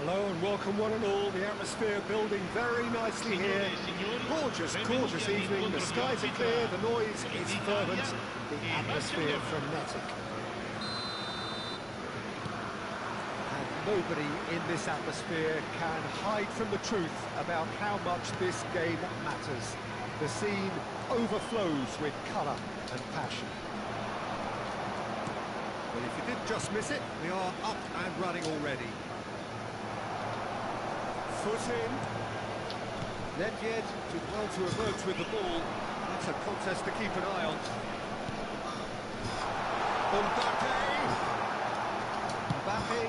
Hello and welcome one and all. The atmosphere building very nicely here. Gorgeous, gorgeous evening. The skies are clear, the noise is fervent, the atmosphere frenetic. And nobody in this atmosphere can hide from the truth about how much this game matters. The scene overflows with colour and passion. Well, if you did just miss it, we are up and running already. Foot in. Nedved did well to emerge with the ball. That's a contest to keep an eye on. Mbappe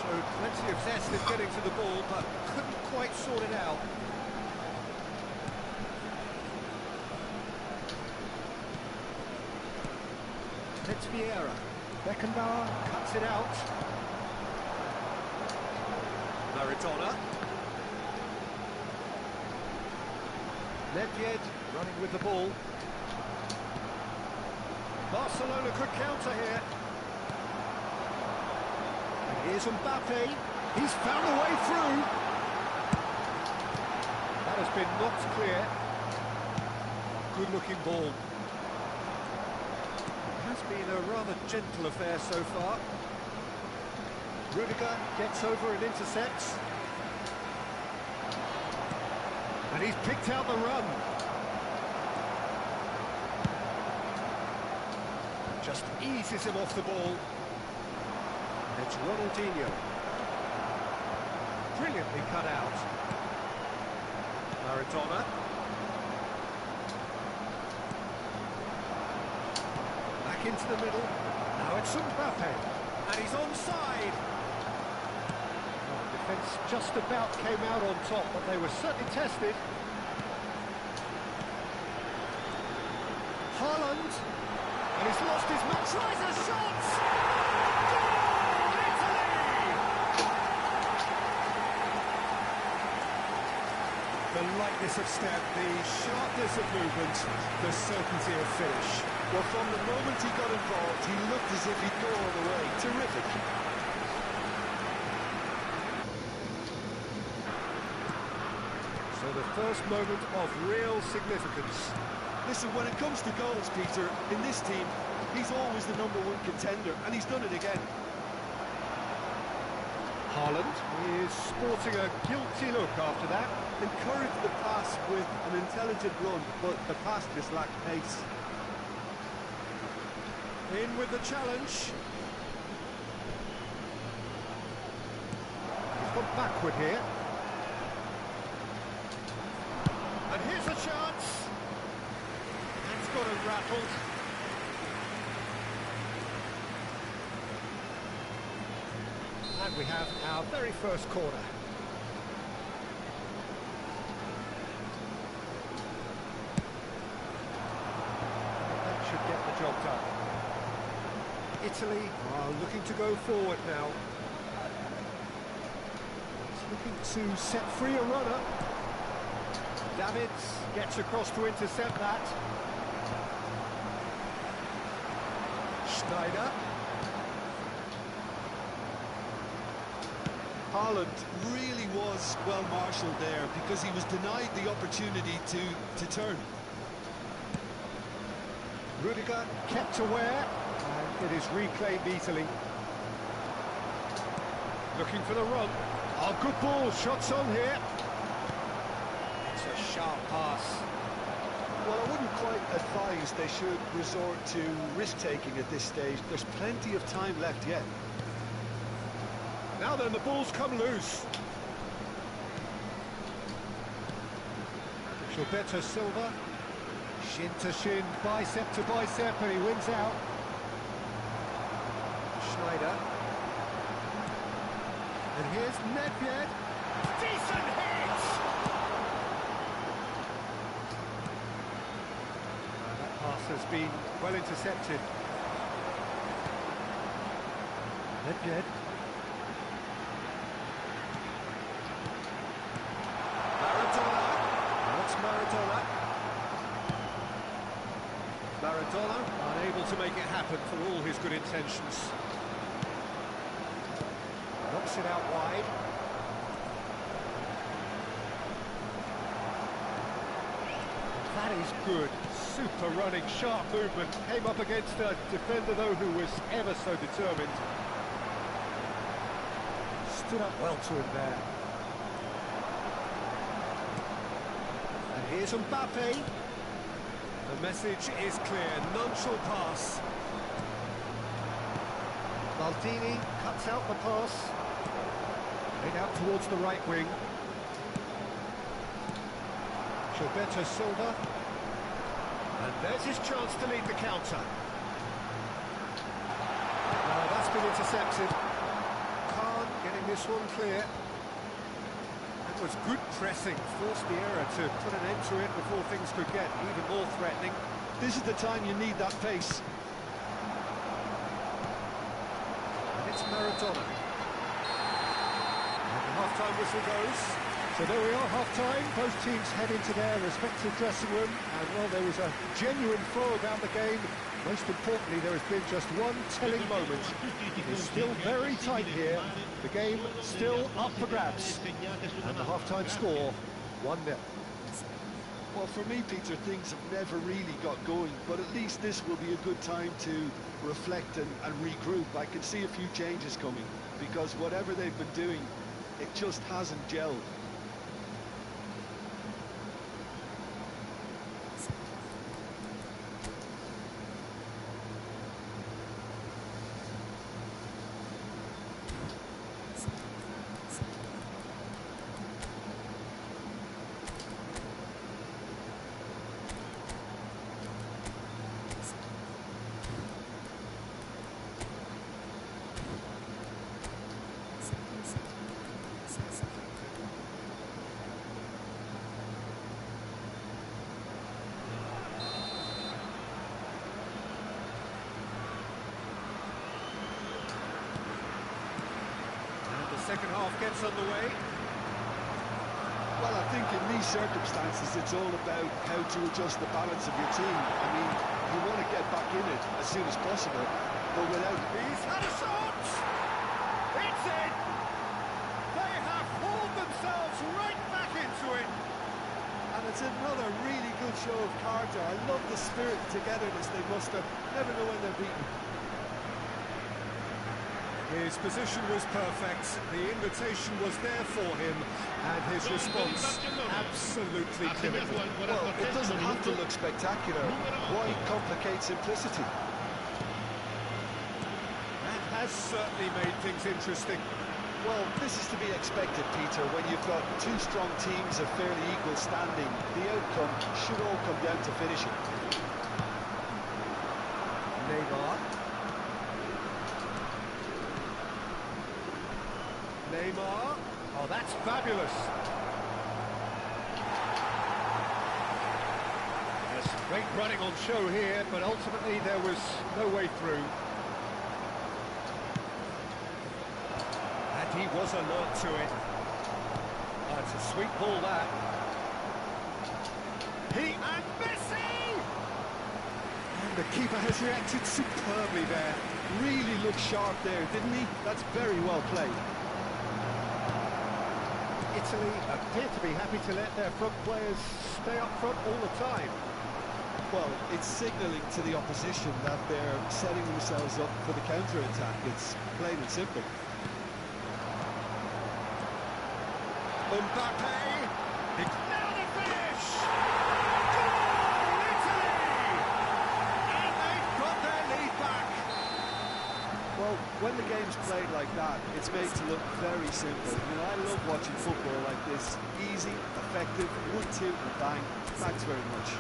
showed plenty of zest in getting to the ball, but couldn't quite sort it out. It's Vieira. Beckenbauer cuts it out. Maradona. Nedved running with the ball. Barcelona could counter here. And here's Mbappe. He's found a way through. That has been knocked clear. Good-looking ball. It has been a rather gentle affair so far. Rudiger gets over and intercepts. And he's picked out the run. Just eases him off the ball. It's Ronaldinho. Brilliantly cut out. Maradona. Back into the middle. Now it's Mbappe. And he's onside. Oh, the defence just about came out on top, but they were certainly tested. Haaland. And he's lost his man. Tries a shot! Goal! Italy! The lightness of step, the sharpness of movement, the certainty of finish. Well, from the moment he got involved, he looked as if he'd go all the way. Terrific. So the first moment of real significance. Listen, when it comes to goals, Peter, in this team, he's always the #1 contender, and he's done it again. Haaland is sporting a guilty look after that. Encouraged the pass with an intelligent run, but the pass just lacked pace. In with the challenge. He's gone backward here. And here's a chance. It's got him rattled. And we have our very first corner. That should get the job done. Italy are looking to go forward now. It's looking to set free a runner. Davids gets across to intercept that. Schneider. Haaland really was well marshalled there because he was denied the opportunity to turn. Rudiger kept aware, and it is reclaimed easily. Looking for the run. Oh, good ball, shots on here. It's a sharp pass. Well, I wouldn't quite advise they should resort to risk-taking at this stage. There's plenty of time left yet. Now then, the ball's come loose. Gilberto Silva. Shin to shin, bicep to bicep, and he wins out. Schneider. And here's Nedved. Decent hit! That pass has been well intercepted. Nedved. Maradona, unable to make it happen for all his good intentions. Knocks it out wide. That is good. Super running, sharp movement. Came up against a defender, though, who was ever so determined. Stood up well to him there. And here's Mbappe. The message is clear, none shall pass. Maldini cuts out the pass. Played out towards the right wing. Roberto Silva. And there's his chance to lead the counter. That's been intercepted. Khan getting this one clear. That was good pressing, forced the error to put an end to it before things could get even more threatening. This is the time you need that pace. And it's Maradona. And the half-time whistle goes. So there we are, half-time. Both teams head into their respective dressing room. And, well, there was a genuine flow about the game. Most importantly, there has been just one telling moment. It's still very tight here. The game still up for grabs. And the half-time score, 1-0. Well, for me, Peter, things have never really got going, but at least this will be a good time to reflect and regroup. I can see a few changes coming, because whatever they've been doing, it just hasn't gelled. Second half gets underway. Well, I think in these circumstances, it's all about how to adjust the balance of your team. I mean, you want to get back in it as soon as possible, but without... He's had a shot! It's in! They have hauled themselves right back into it! And it's another really good show of character. I love the spirit and togetherness they muster. Never know when they're beaten. His position was perfect, the invitation was there for him, and his response absolutely clinical. Well, it doesn't have to look spectacular. Why complicate simplicity? That has certainly made things interesting. Well, this is to be expected, Peter, when you've got two strong teams of fairly equal standing. The outcome should all come down to finishing. Neymar. Neymar. Oh, that's fabulous. There's great running on show here, but ultimately there was no way through. And he was alert to it. Oh, it's a sweet ball, that. And Messi! And the keeper has reacted superbly there. Really looked sharp there, didn't he? That's very well played. Italy appear to be happy to let their front players stay up front all the time. Well, it's signalling to the opposition that they're setting themselves up for the counter-attack. It's plain and simple. Mbappe! Now the finish! Goal, Italy! And they've got their lead back. Well, when the game's played like that, it's made to look very simple. You know, I love watching football like this. Easy, effective, 1-2 and bang. Thanks very much.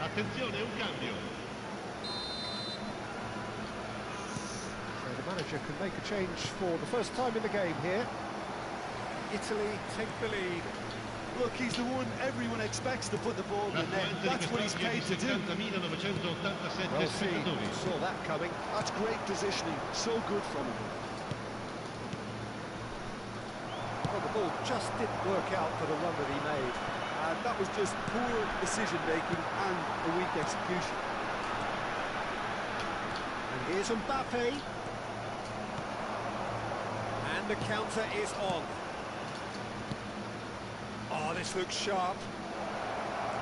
Attenzione, un cambio. So the manager can make a change for the first time in the game here. Italy take the lead. Look, he's the one everyone expects to put the ball in the net. That's what he's paid to do. Well seen, saw that coming. That's great positioning, so good from him. Well, the ball just didn't work out for the run that he made. And that was just poor decision-making and a weak execution. And here's Mbappe. And And the counter is on. Oh, this looks sharp.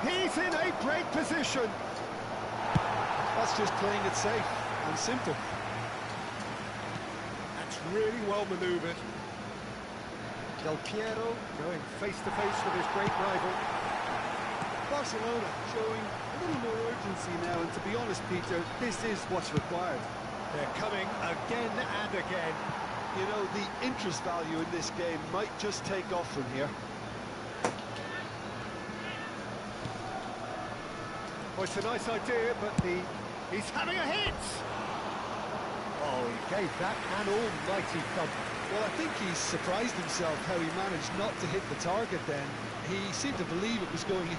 He's in a great position. That's just playing it safe and simple. That's really well manoeuvred. Del Piero going face-to-face with his great rival. Barcelona showing a little more urgency now, and to be honest, Peter, this is what's required. They're coming again and again. You know, the interest value in this game might just take off from here. Well, it's a nice idea, but he's having a hit! Oh, he gave that an almighty thump. Well, I think he's surprised himself how he managed not to hit the target then. He seemed to believe it was going in.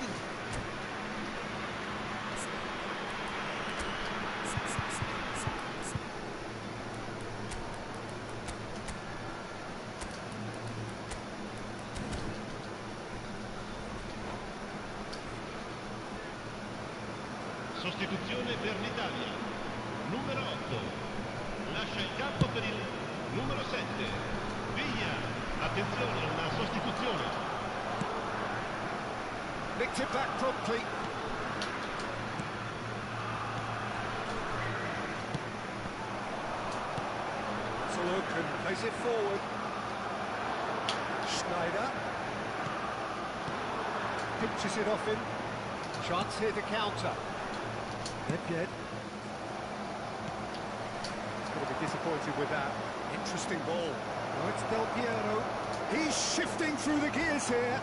Sostituzione per l'Italia. Numero 8. Lascia il campo per il numero 7. Via. Attenzione, una sostituzione. Nicked it back promptly. That's a look and plays it forward. Schneider. Pinches it off him. Chance here to counter. Nedved. He's going to be disappointed with that. Interesting ball. Oh, it's Del Piero. He's shifting through the gears here.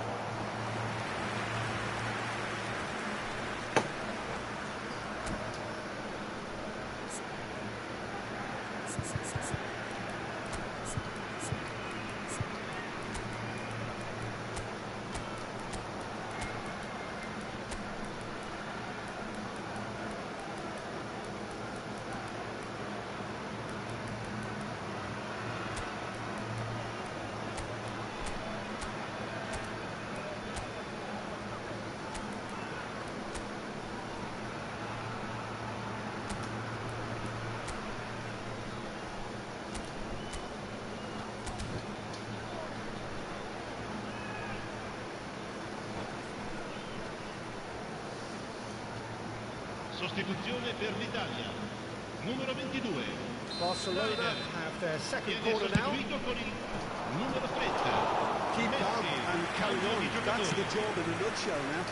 Sostituzione per l'Italia. Numero 22. Barcelona have their second Viene corner now. sostituito con il numero 30. Keep calm Messi. and carry on. I That's the giocatori. job in a nutshell now.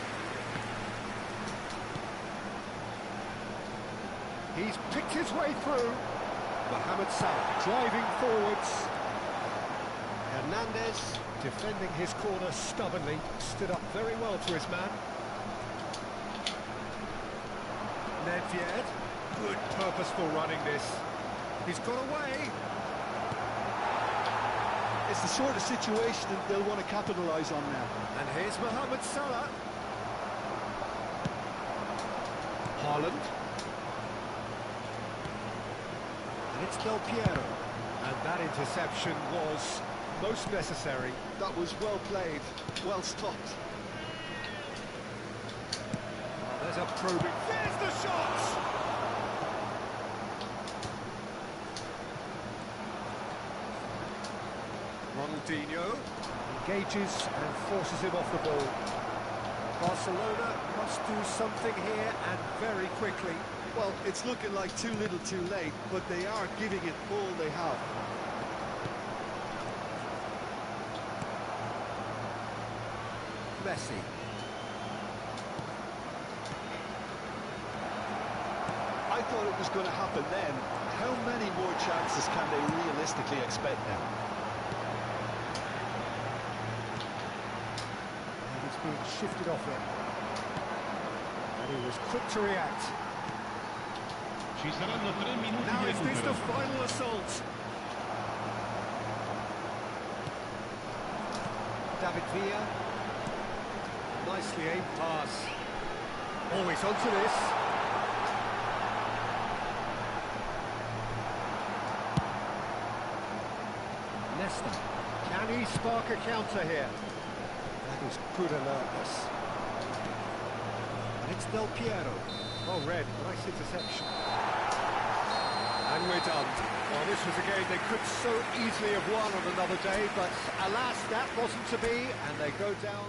He's picked his way through. Mohamed Salah driving forwards. Hernandez defending his corner stubbornly. Stood up very well to his man. Nedved. Good purposeful running this. He's got away. It's the sort of situation that they'll want to capitalise on now. And here's Mohamed Salah. Haaland. And it's Del Piero. And that interception was most necessary. That was well played, well stopped. There's a probing. There's the shot! Ronaldinho engages and forces him off the ball. Barcelona must do something here and very quickly. Well, it's looking like too little too late, but they are giving it all they have. Messi. I thought it was going to happen then. How many more chances can they realistically expect now? And it's being shifted off him. And he was quick to react. Ci saranno 3 minuti Now di is this the recupero. final assault? David Villa. Nicely aimed pass. Always onto this. Nesta. Can he spark a counter here? That is good alertness. And it's Del Piero. Oh, red. Nice interception. And we're done. Well, this was a game they could so easily have won on another day, but alas, that wasn't to be, and they go down.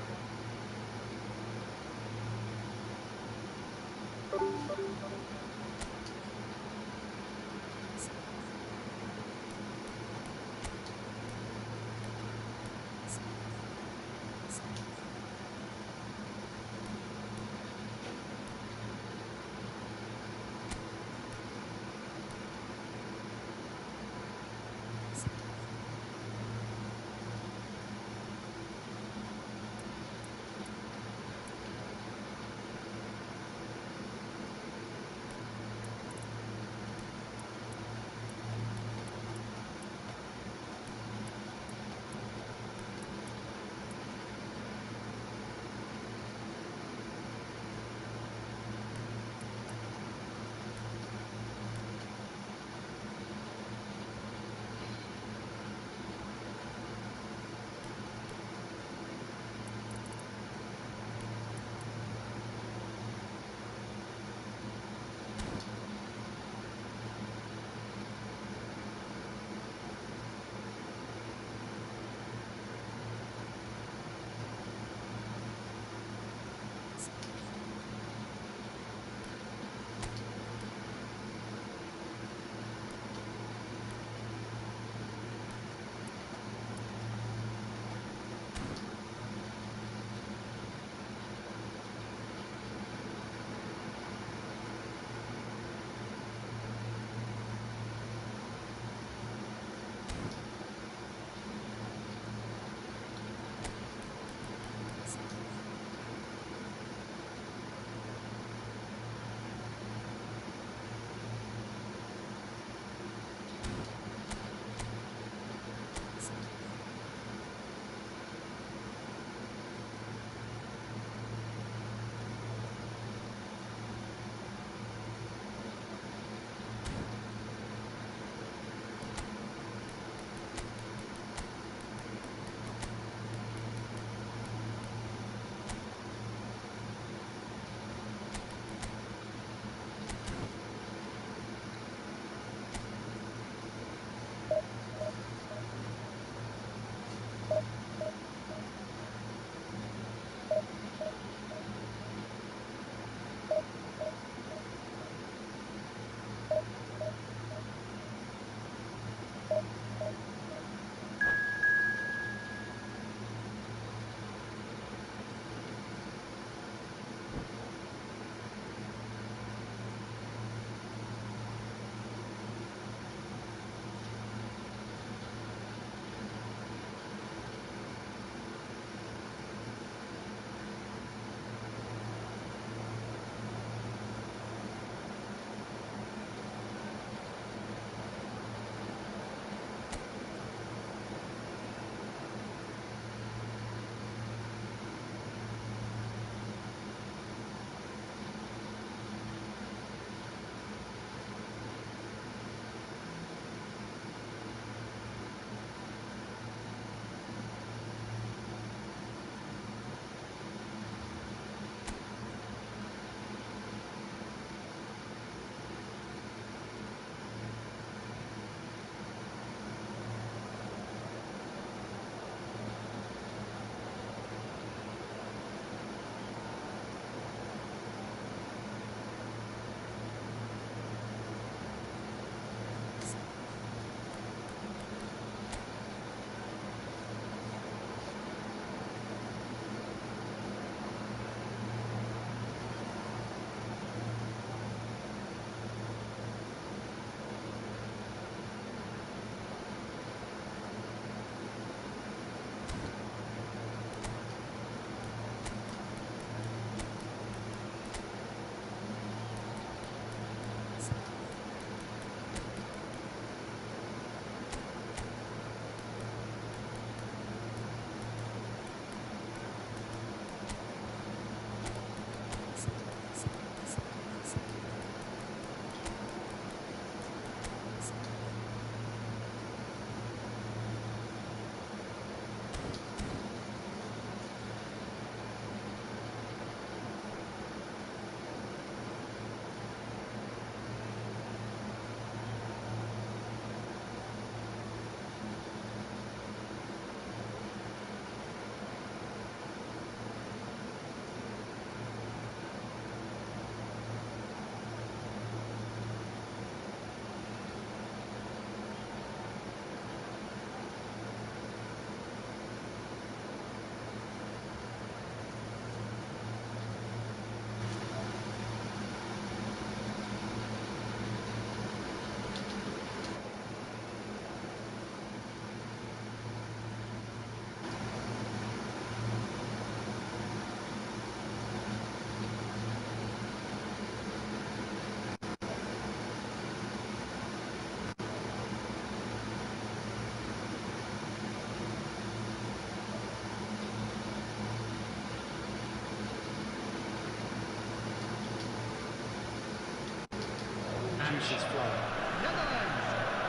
is flowing. Netherlands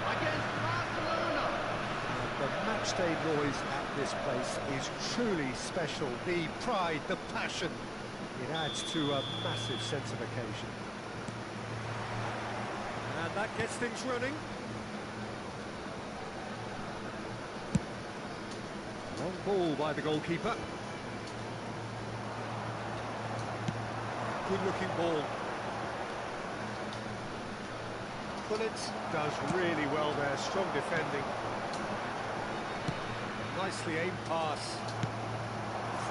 against Barcelona. The matchday noise at this place is truly special. The pride, the passion, it adds to a massive sense of occasion. And that gets things running. Long ball by the goalkeeper. Good looking ball. Bullet does really well there, strong defending. Nicely aimed pass.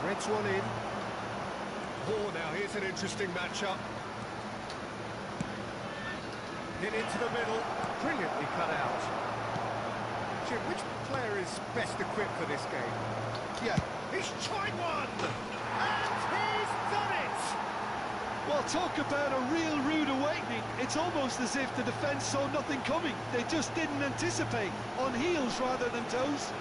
Threads one in. Oh, now here's an interesting matchup. Hit into the middle, brilliantly cut out. Jim, which player is best equipped for this game? Yeah. He's tried one! And he's done it! Well, talk about a real rude awakening. It's almost as if the defence saw nothing coming. They just didn't anticipate. On heels rather than toes.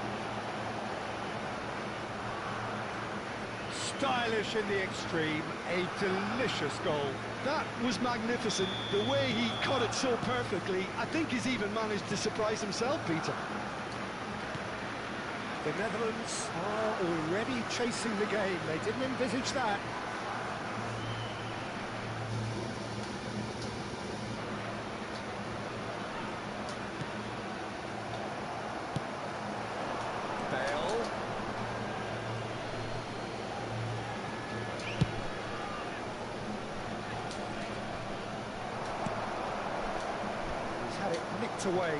Stylish in the extreme, a delicious goal. That was magnificent. The way he cut it so perfectly, I think he's even managed to surprise himself, Peter. The Netherlands are already chasing the game. They didn't envisage that. Bale. He's had it nicked away.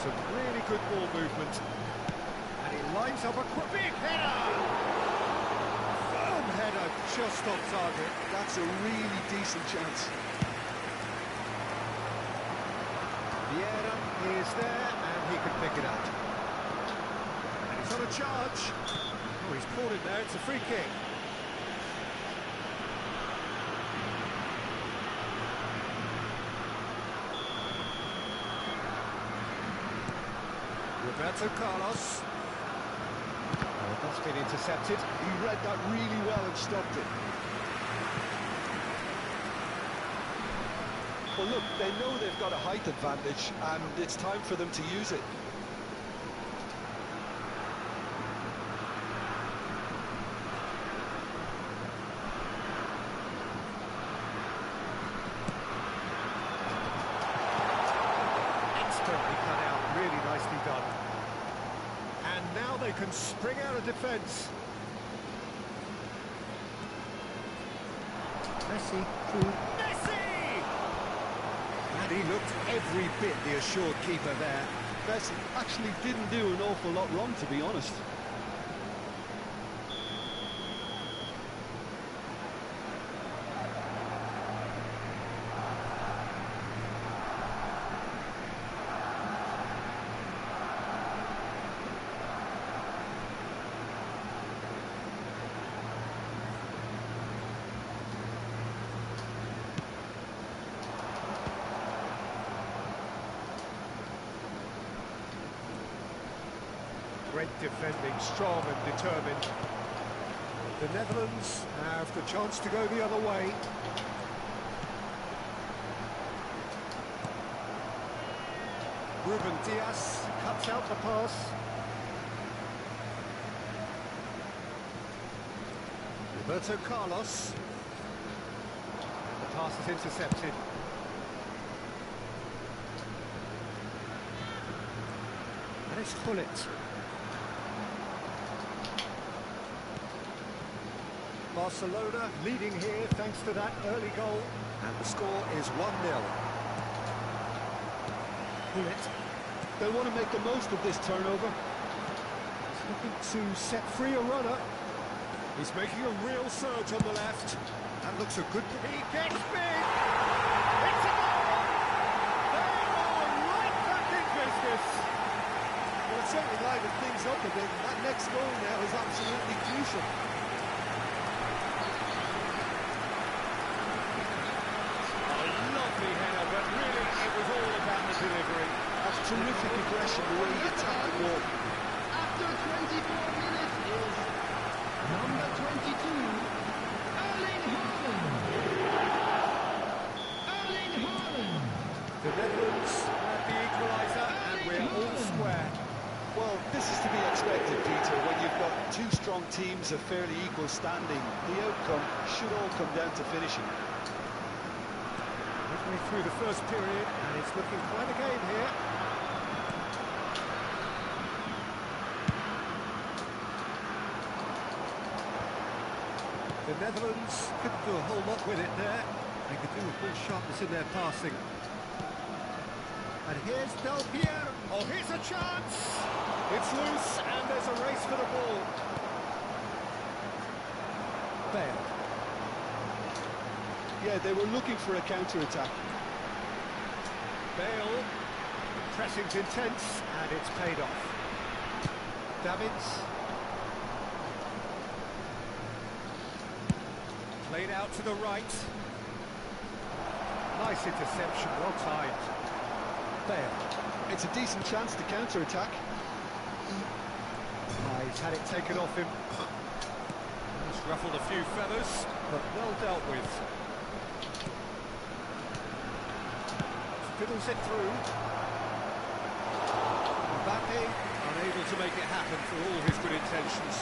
Some really good ball movement. And he lines up a big header! Firm header, just on target. That's a really decent chance. Vieira is there, and he can pick it up. And he's on a charge. Oh, he's caught it there, it's a free kick. Roberto Carlos. Oh, that's been intercepted. He read that really well and stopped it. Well, look, they know they've got a height advantage, and it's time for them to use it. Expertly cut out, really nicely done. And now they can spring out of defence. Messi through. Messi! And he looked every bit the assured keeper there. Messi actually didn't do an awful lot wrong, to be honest. Great defending, strong and determined. The Netherlands have the chance to go the other way. Ruben Diaz cuts out the pass. Roberto Carlos. The pass is intercepted. And it's Hullet. Barcelona leading here thanks to that early goal. And the score is 1-0. Hullet. They'll want to make the most of this turnover. He's looking to set free a runner. He's making a real surge on the left. That looks a good... He gets big! It's a goal! They are right back in business! Well, it's certainly livened things up a bit. That next goal now is absolutely crucial. Lovely header, but really it was all about the delivery. That's terrific aggression, the way he attacked the ball. After 24 minutes is number 22, Erling Haaland. two strong teams of fairly equal standing. The outcome should all come down to finishing. Midway through the first period, and it's looking quite a game here. The Netherlands couldn't do a whole lot with it there. They could do with more sharpness in their passing. And here's Del Piero. Oh, here's a chance! It's loose, and there's a race for the ball. Bale. Yeah, they were looking for a counter-attack. Bale. Pressing's intense, and it's paid off. Davids. Played out to the right. Nice interception, well timed. Bale. It's a decent chance to counter-attack. He's had it taken off him. He's ruffled a few feathers, but well dealt with. Fiddles it through. Mbappe unable to make it happen for all his good intentions.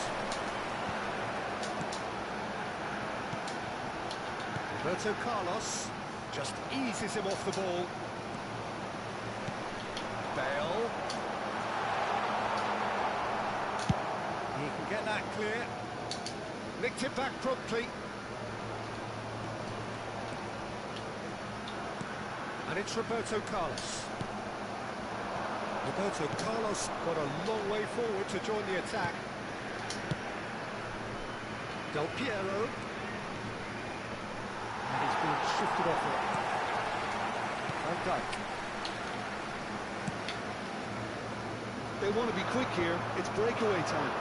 Roberto Carlos just eases him off the ball. Bale. He can get that clear. Nicked it back promptly. And it's Roberto Carlos. Roberto Carlos got a long way forward to join the attack. Del Piero. And he's been shifted off it. Van Dijk. They want to be quick here. It's breakaway time.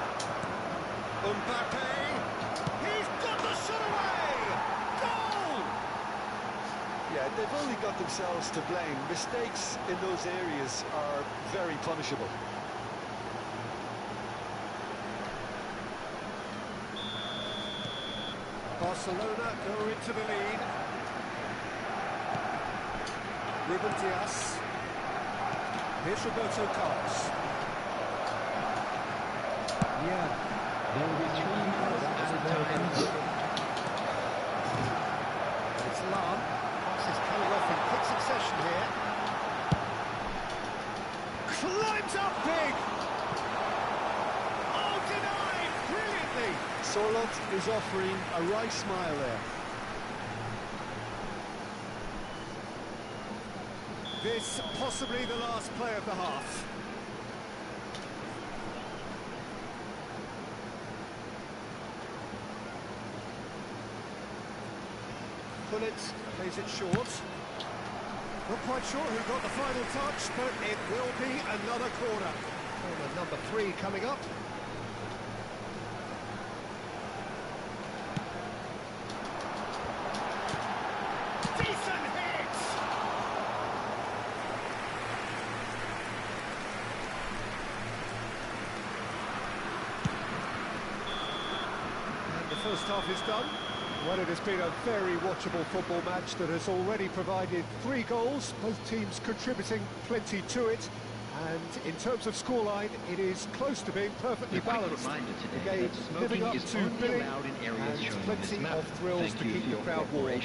Mbappe. He's got the shot away! Goal! Yeah, they've only got themselves to blame. Mistakes in those areas are very punishable. Barcelona go into the lead. Ruben Dias. Here's Roberto Carlos. Yeah. It's Lam. Passes coming off in quick succession here. Climbs up big. Oh, denied brilliantly. Sorloth is offering a wry smile there. This possibly the last play of the half. Pullet plays it short. Not quite sure who got the final touch, but it will be another corner. Corner number 3 coming up. Decent hit! And the first half is done. Well, it has been a very watchable football match that has already provided 3 goals, both teams contributing plenty to it. And in terms of scoreline, it is close to being perfectly balanced. The game living up to billing and plenty of thrills to keep the crowd warm.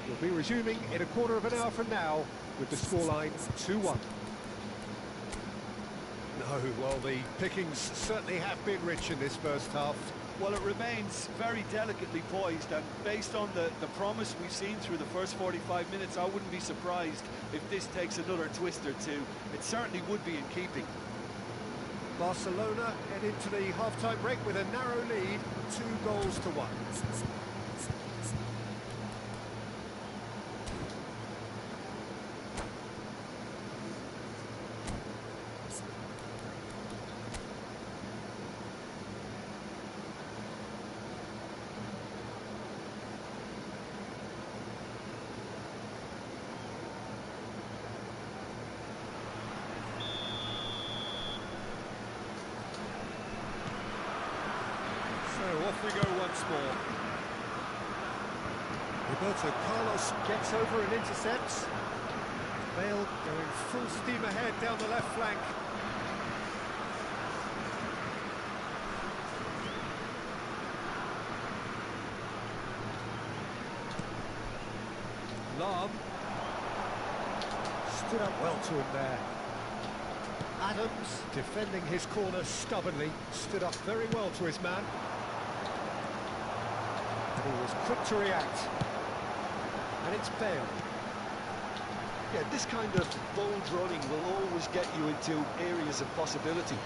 We'll be resuming in a quarter of an hour from now with the scoreline 2-1. No, well, the pickings certainly have been rich in this first half. Well, it remains very delicately poised, and based on the promise we've seen through the first 45 minutes, I wouldn't be surprised if this takes another twist or two. It certainly would be in keeping. Barcelona head into the half-time break with a narrow lead, 2-1. So off we go once more. Roberto Carlos gets over and intercepts. Bale going full steam ahead down the left flank. alarm. Stood up well to him there. Adams, defending his corner stubbornly, stood up very well to his man. And he was quick to react. And it's Bale. Yeah, this kind of bold running will always get you into areas of possibility.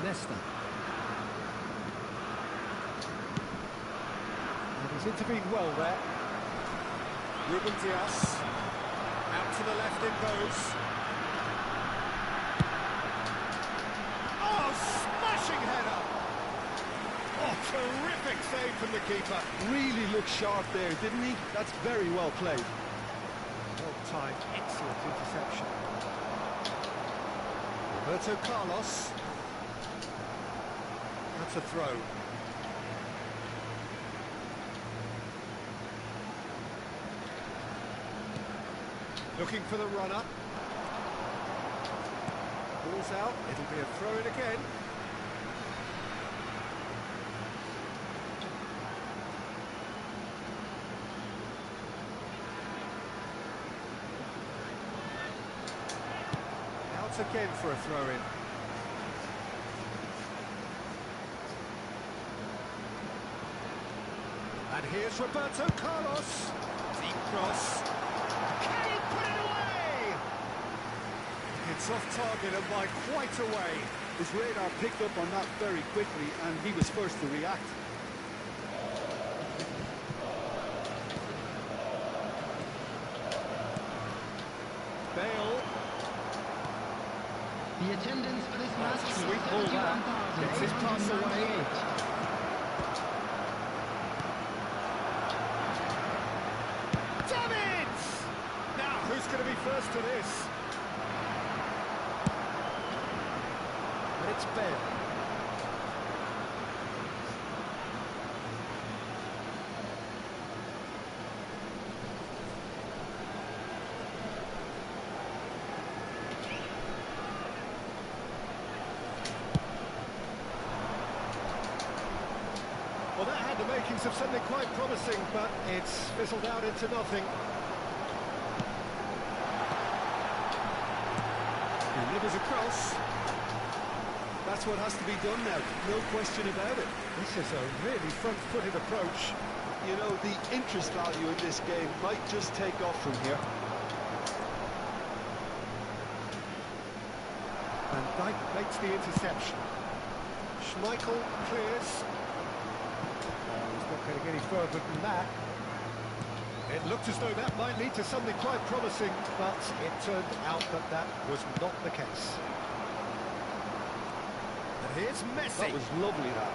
Nesta. And he's intervened well there. Ruben Diaz. Out to the left it goes. Oh, smashing header! Oh, terrific save from the keeper. Really looked sharp there, didn't he? That's very well played. Well timed, excellent interception. Roberto Carlos. That's a throw. Looking for the runner. Ball's out, it'll be a throw-in again. Out again for a throw-in. And here's Roberto Carlos. Deep cross. Can he put it away? It's off target and by quite a way. His radar picked up on that very quickly and he was first to react. Bale. The attendance for this match is Sweet ball that. Gets his pass away. Damn it! Now, who's going to be first to this? And it's Bale. Well, that had the makings of something quite promising, but it's fizzled out into nothing. He delivers across. That's what has to be done now, no question about it. This is a really front-footed approach. You know, the interest value in this game might just take off from here. And Dyke makes the interception. Schmeichel clears. He's not going to get any further than that. It looked as though that might lead to something quite promising, but it turned out that that was not the case. And here's Messi. That was lovely, that.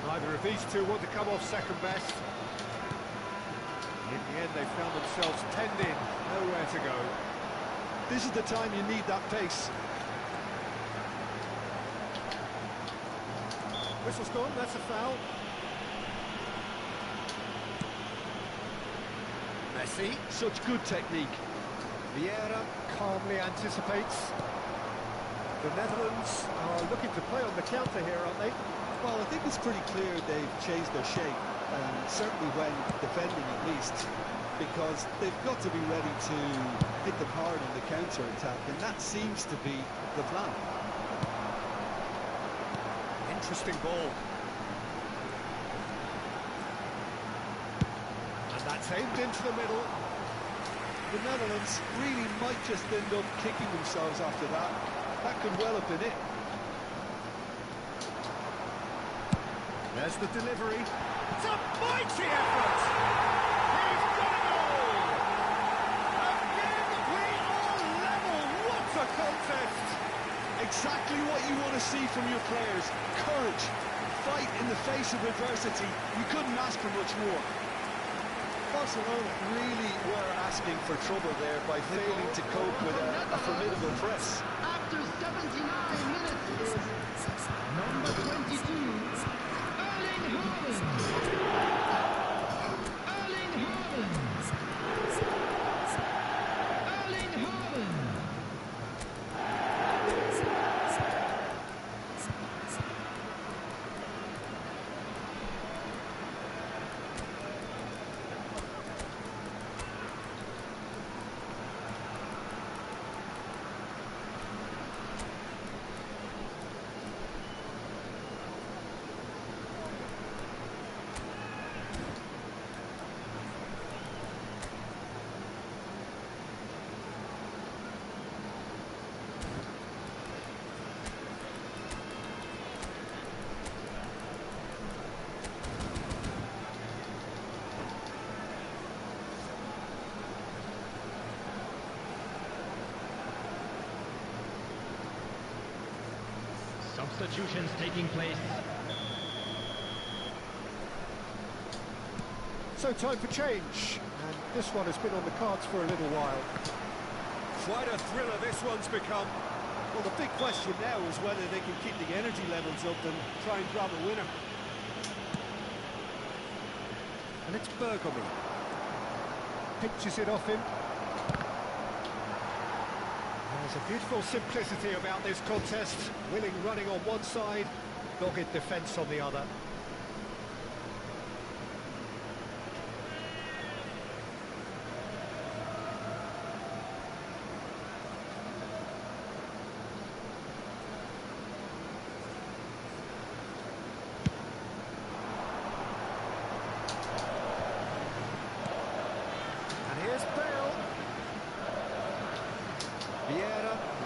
Neither of these two want to come off second best. In the end, they found themselves penned in, nowhere to go. This is the time you need that pace. Whistle's gone, that's a foul. Messi. Such good technique. Vieira calmly anticipates. The Netherlands are looking to play on the counter here, aren't they? Well, I think it's pretty clear they've changed their shape, certainly when defending at least, because they've got to be ready to hit them hard on the counter-attack, and that seems to be the plan. Interesting ball. And that's aimed into the middle. The Netherlands really might just end up kicking themselves after that. That could well have been it. There's the delivery. It's a mighty effort! He's got it all! Again, we are level! What a contest! Exactly what you want to see from your players. Courage, fight in the face of adversity. You couldn't ask for much more. Barcelona really were asking for trouble there by failing to cope with a formidable press. After 79 minutes is number 22, Erling Haaland. Erling Haaland. substitutions taking place. So time for change, and this one has been on the cards for a little while. Quite a thriller this one's become. Well, the big question now is whether they can keep the energy levels up and try and grab a winner. And it's Bergomi. Pinches it off him. There's a beautiful simplicity about this contest. Willing running on one side, dogged defence on the other.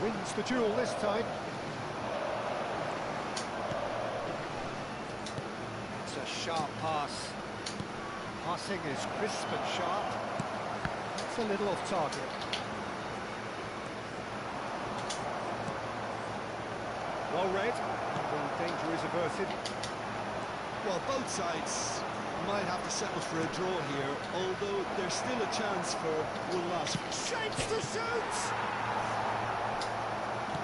Wins the duel this time. It's a sharp pass. Passing is crisp and sharp. It's a little off target. Well read. The danger is averted. Well, both sides might have to settle for a draw here, although there's still a chance for one last. Shapes to shoot!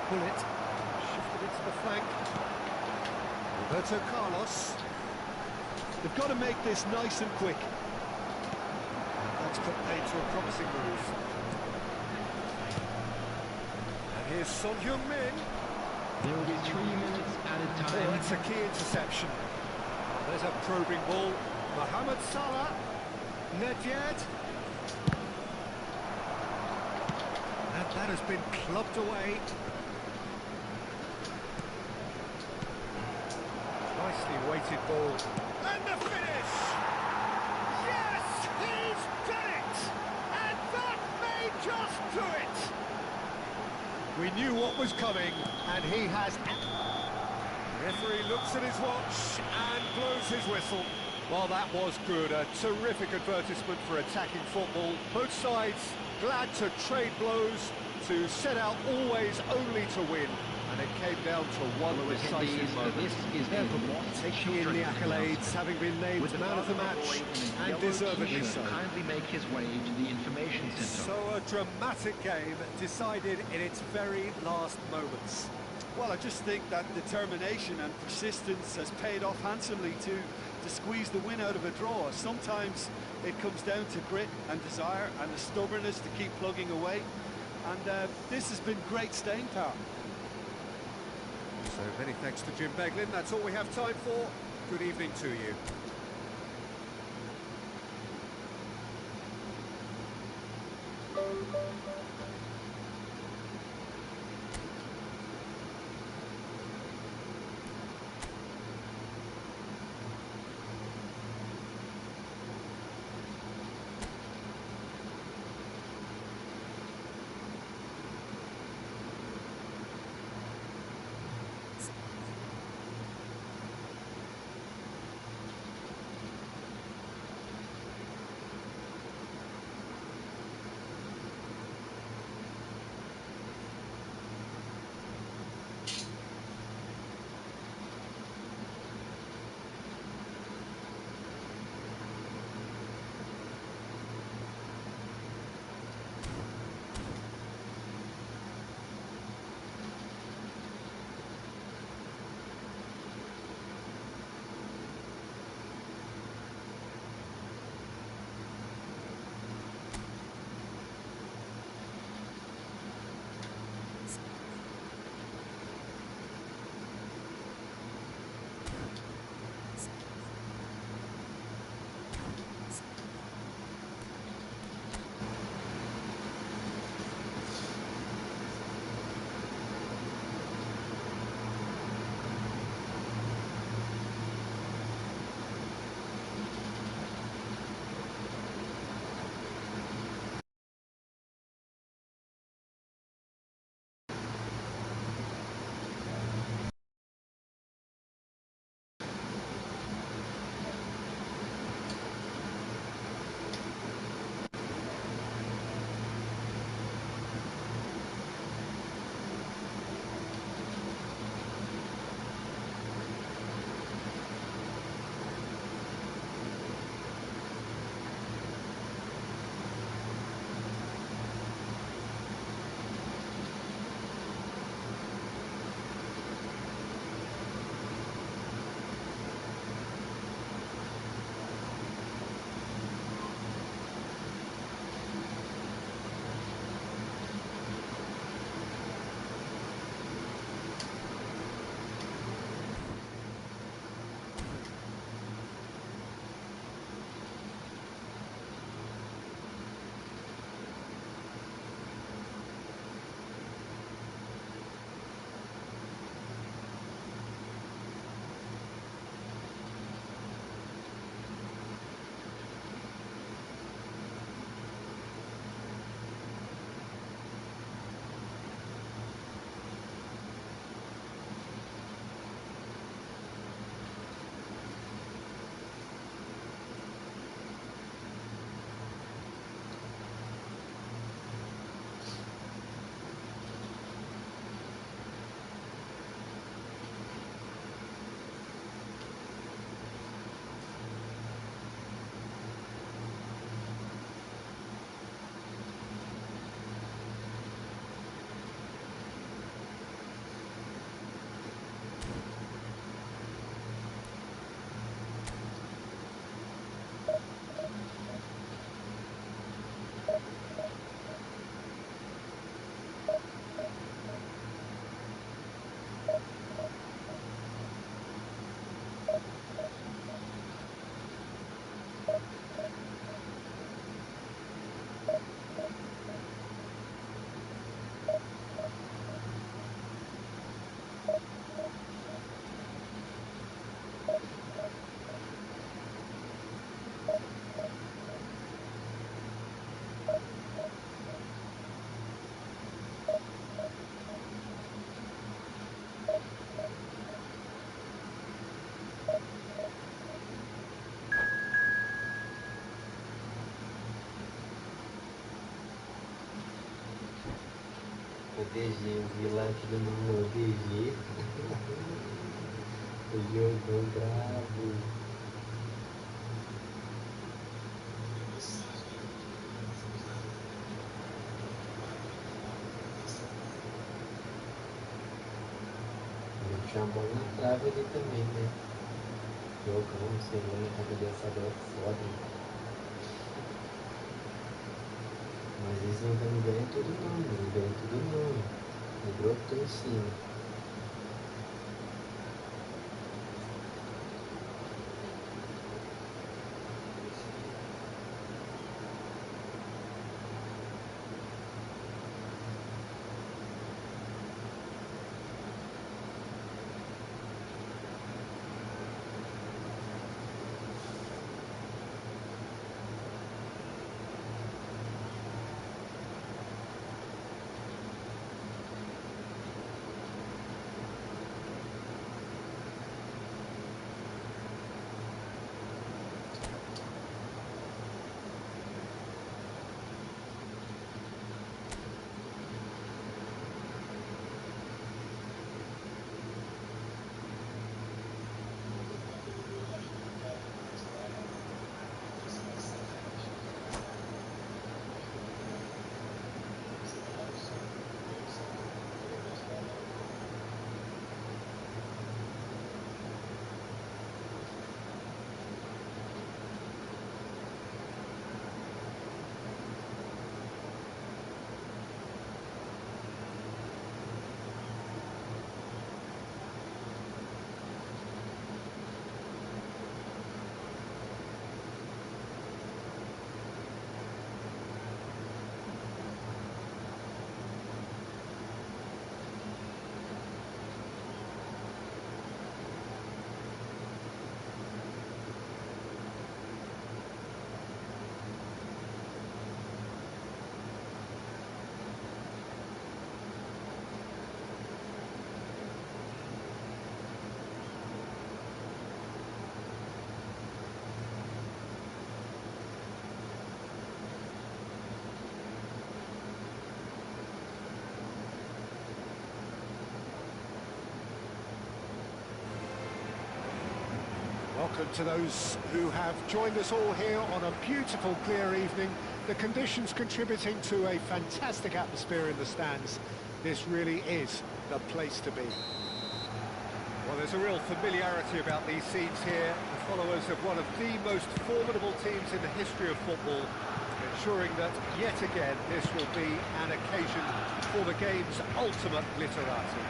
Bullet, shifted it to the flank. Roberto Carlos. They've got to make this nice and quick. That's put paid to a promising move. And here's Son Heung-min. There will be 3 minutes at a time. Oh, that's a key interception. There's a probing ball. Mohamed Salah. Nedved. And that has been clubbed away. Nicely weighted ball. And the finish! Yes, he's done it! And that may just do it! We knew what was coming, and he has... The referee looks at his watch and blows his whistle. Well, that was good. A terrific advertisement for attacking football. Both sides glad to trade blows, to set out always only to win. And it came down to one decisive moment. This is Taking in the accolades, having been named man of the match, and deservedly so. Kindly make his way to the information centre. So a dramatic game decided in its very last moments. Well, I just think that determination and persistence has paid off handsomely to squeeze the win out of a draw. Sometimes it comes down to grit and desire and the stubbornness to keep plugging away. And this has been great staying power. So many thanks to Jim Beglin. That's all we have time for. Good evening to you. DG, eu vi lá que ele não DG. O jogão bravo. Tinha uma bola na trave ali também, né? Jogão, sei lá, arremessador foda. Mas eles não ganham tudo não ganham tudo não. Ele brotou em cima. Welcome to those who have joined us all here on a beautiful, clear evening. The conditions contributing to a fantastic atmosphere in the stands. This really is the place to be. Well, there's a real familiarity about these scenes here. The followers of one of the most formidable teams in the history of football, ensuring that, yet again, this will be an occasion for the game's ultimate glitterati.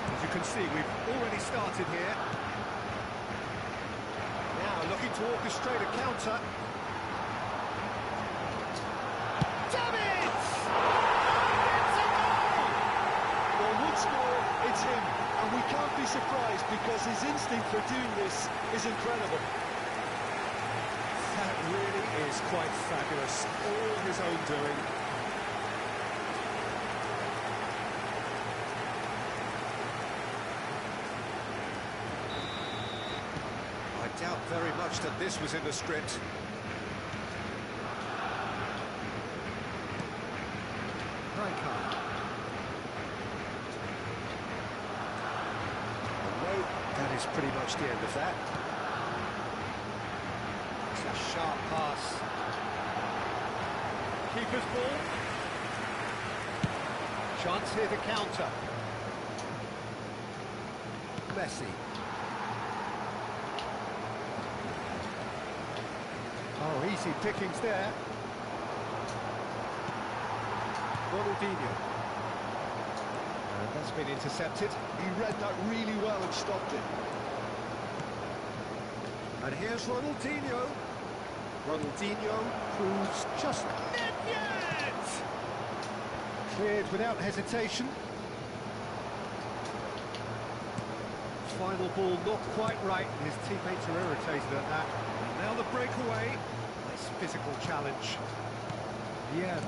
As you can see, we've already started here. Now looking to orchestrate a counter. Damn it! It's a goal! Well, once more, it's him, and we can't be surprised because his instinct for doing this is incredible. That really is quite fabulous. All his own doing. I doubt very much that this was in the script. Rijkaard. No, that is pretty much the end of that. It's a sharp pass. Keeper's ball. Chance here to counter. Messi. Oh, easy pickings there. Ronaldinho. And that's been intercepted. He read that really well and stopped it. And here's Ronaldinho. Ronaldinho proves just yet. Cleared without hesitation. Final ball not quite right, and his teammates are irritated at that. And now the breakaway. Nice physical challenge. Yeah.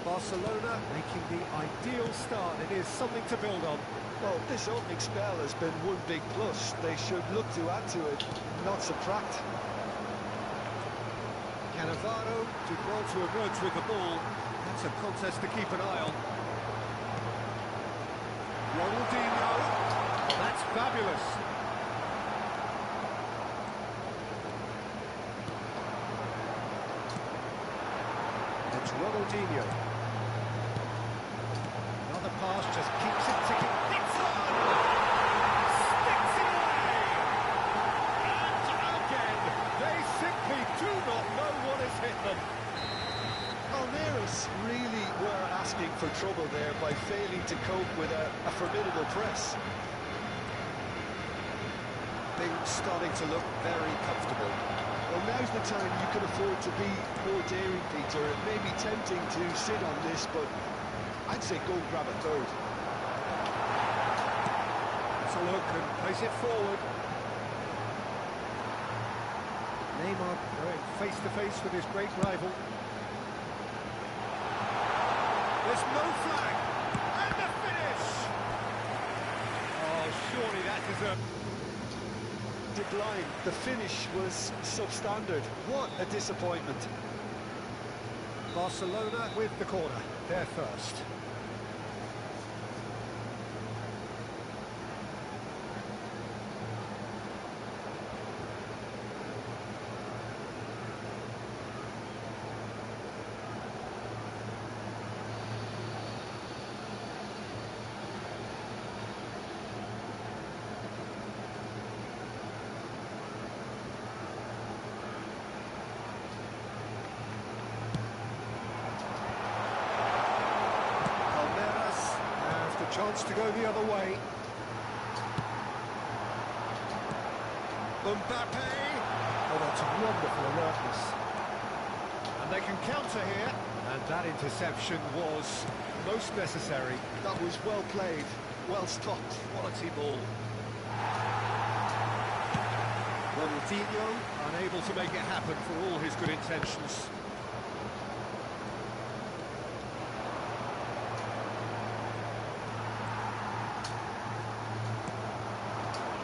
Barcelona making the ideal start. It is something to build on. Well, this opening spell has been one big plus. They should look to add to it, not subtract. Cannavaro did well to emerge with the ball. It's a contest to keep an eye on. Ronaldinho. Oh, that's fabulous. It's Ronaldinho. Another pass just keeps it ticking. It's on! Sticks it away! And again, they simply do not know what has hit them. Palmeiras really were asking for trouble there by failing to cope with a formidable press. Things starting to look very comfortable. Well, now's the time you can afford to be more daring, Peter. It may be tempting to sit on this, but I'd say go and grab a third. Let's look and place it forward. Neymar going face to face with his great rival. There's no flag, and the finish! Oh, surely that deserved... Decline. The finish was substandard. What a disappointment. Barcelona with the corner. They're first. Chance to go the other way. Mbappe! Oh, that's wonderful alertness. And they can counter here. And that interception was most necessary. That was well played, well stopped. Quality ball. Ronaldinho unable to make it happen for all his good intentions.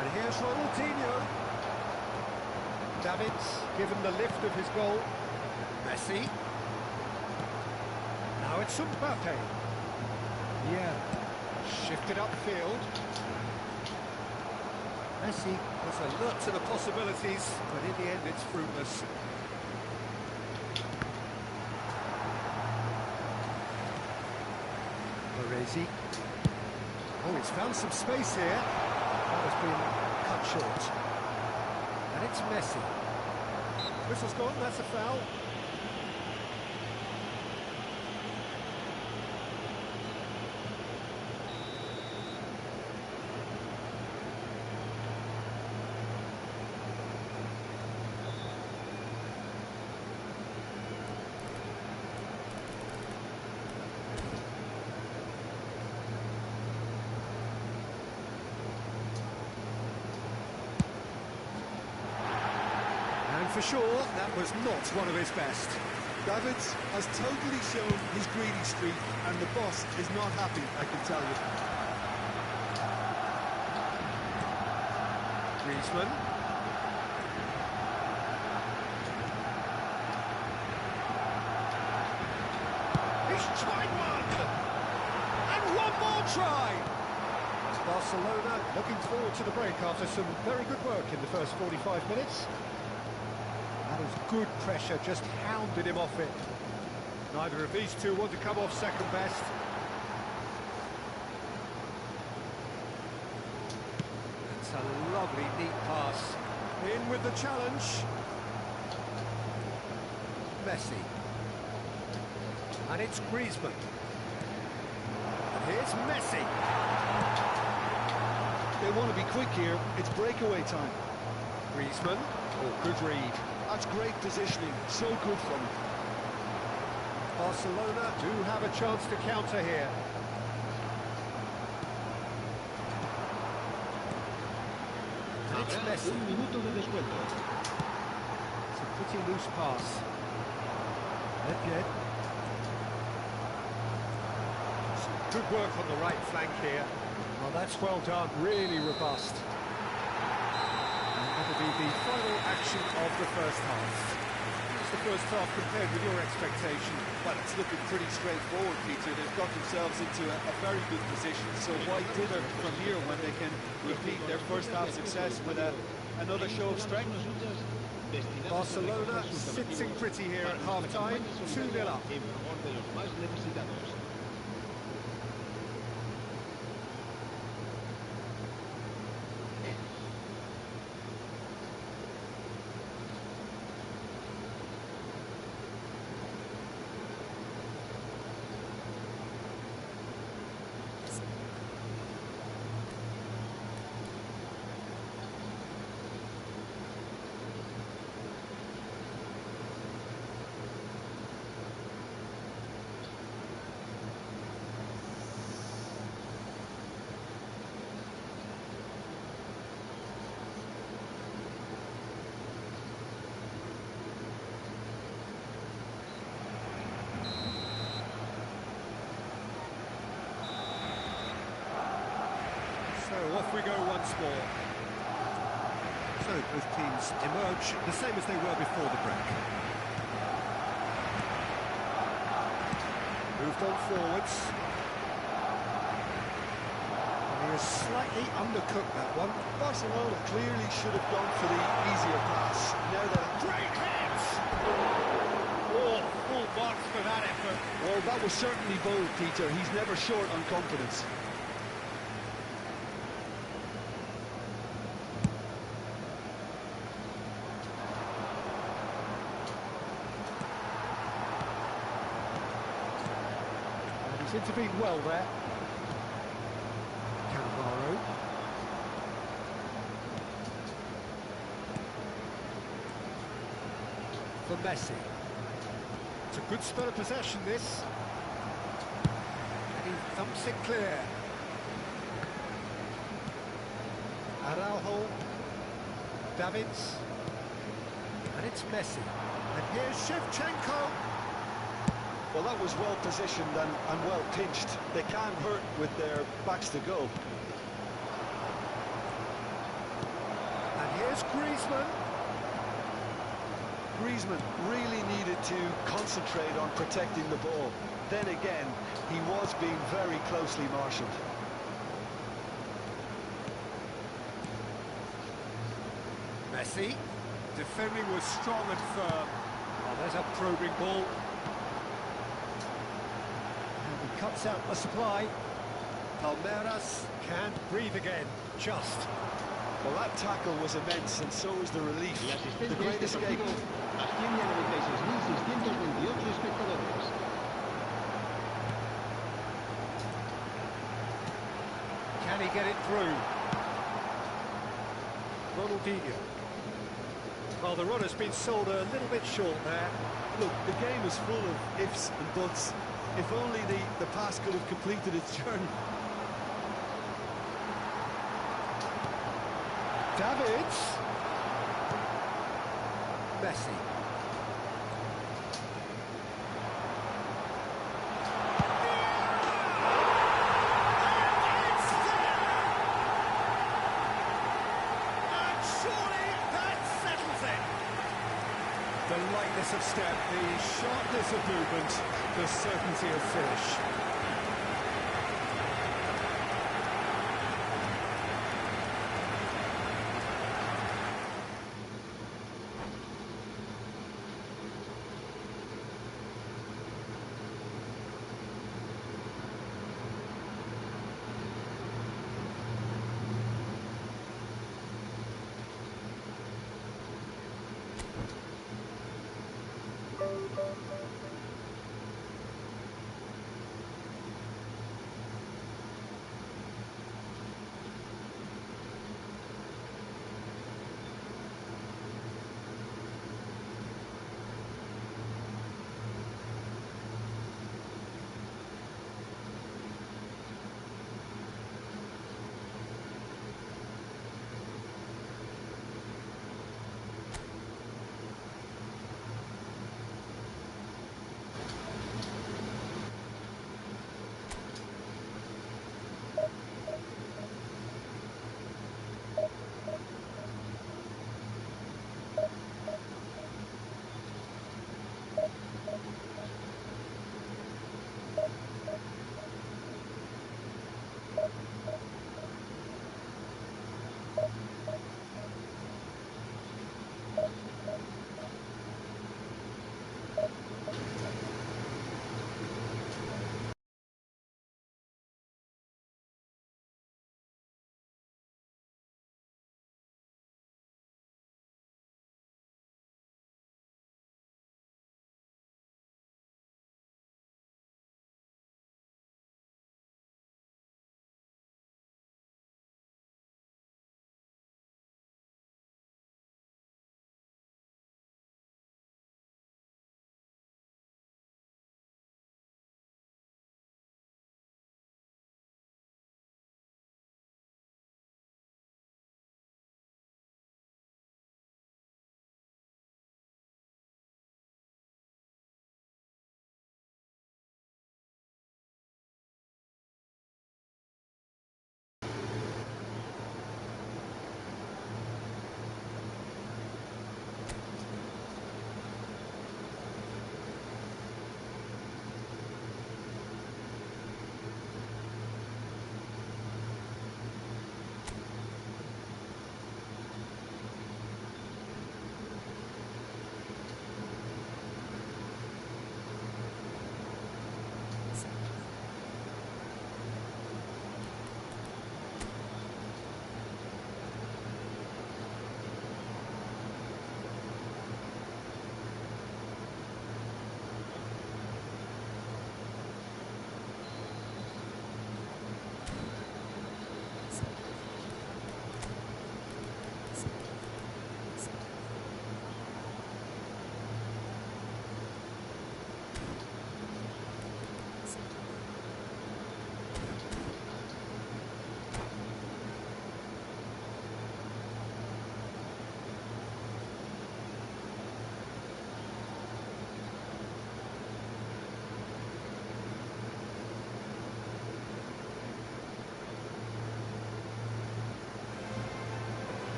And here's Ronaldinho. David's given the lift of his goal. Messi. Now it's Mbappe. Yeah. Shifted upfield. Messi was alert to the possibilities, but in the end it's fruitless. Baresi. Oh, he's found some space here. That has been cut short. And it's Messi. Whistle's gone, that's a foul. For sure, that was not one of his best. Davids has totally shown his greedy streak, and the boss is not happy, I can tell you. Griezmann. He's tried one! And one more try! Barcelona looking forward to the break after some very good work in the first 45 minutes. That was good pressure, just hounded him off it. Neither of these two want to come off second best. It's a lovely, neat pass. In with the challenge. Messi. And it's Griezmann. And here's Messi. They want to be quick here. It's breakaway time. Griezmann. Oh, good read. That's great positioning, so good from him. Barcelona do have a chance to counter here. It's Messi. It's a pretty loose pass. Yep. Some good work on the right flank here. Well, that's well done, really robust. That'll be the final action of the first half. the first half compared with your expectation? Well, it's looking pretty straightforward, Peter. They've got themselves into a very good position, so why dither from here when they can repeat their first half success with another show of strength? Barcelona sitting pretty here at half-time, 2-0 up. En favor de los más necesitados. So off we go once more. So both teams emerge the same as they were before the break. Moved on forwards. And he has slightly undercooked that one. Barcelona clearly should have gone for the easier pass. Now that Great hit! Oh, full marks for that effort. well, that was certainly bold, Peter. He's never short on confidence. He's intervened well there. Cannavaro. For Messi. It's a good spell of possession, this. And he thumps it clear. Araujo. Davids. And it's Messi. And here's Shevchenko. Well, that was well positioned and well pinched. They can't hurt with their backs to go. And here's Griezmann. Griezmann really needed to concentrate on protecting the ball. Then again, he was being very closely marshalled. Messi. Defending was strong and firm. Oh, there's a probing ball. And he cuts out the supply. Palmeiras can't breathe again. Just. Well, that tackle was immense, and so was the relief. The great escape. Asciende a 96.628 espectadores. Can he get it through? Ronaldinho. Well, the run has been sold a little bit short there. Look, the game is full of ifs and buts. If only the pass could have completed its journey. Davids. Messi. And surely that settles it. The lightness of step, the sharpness of movement, the certainty of finish.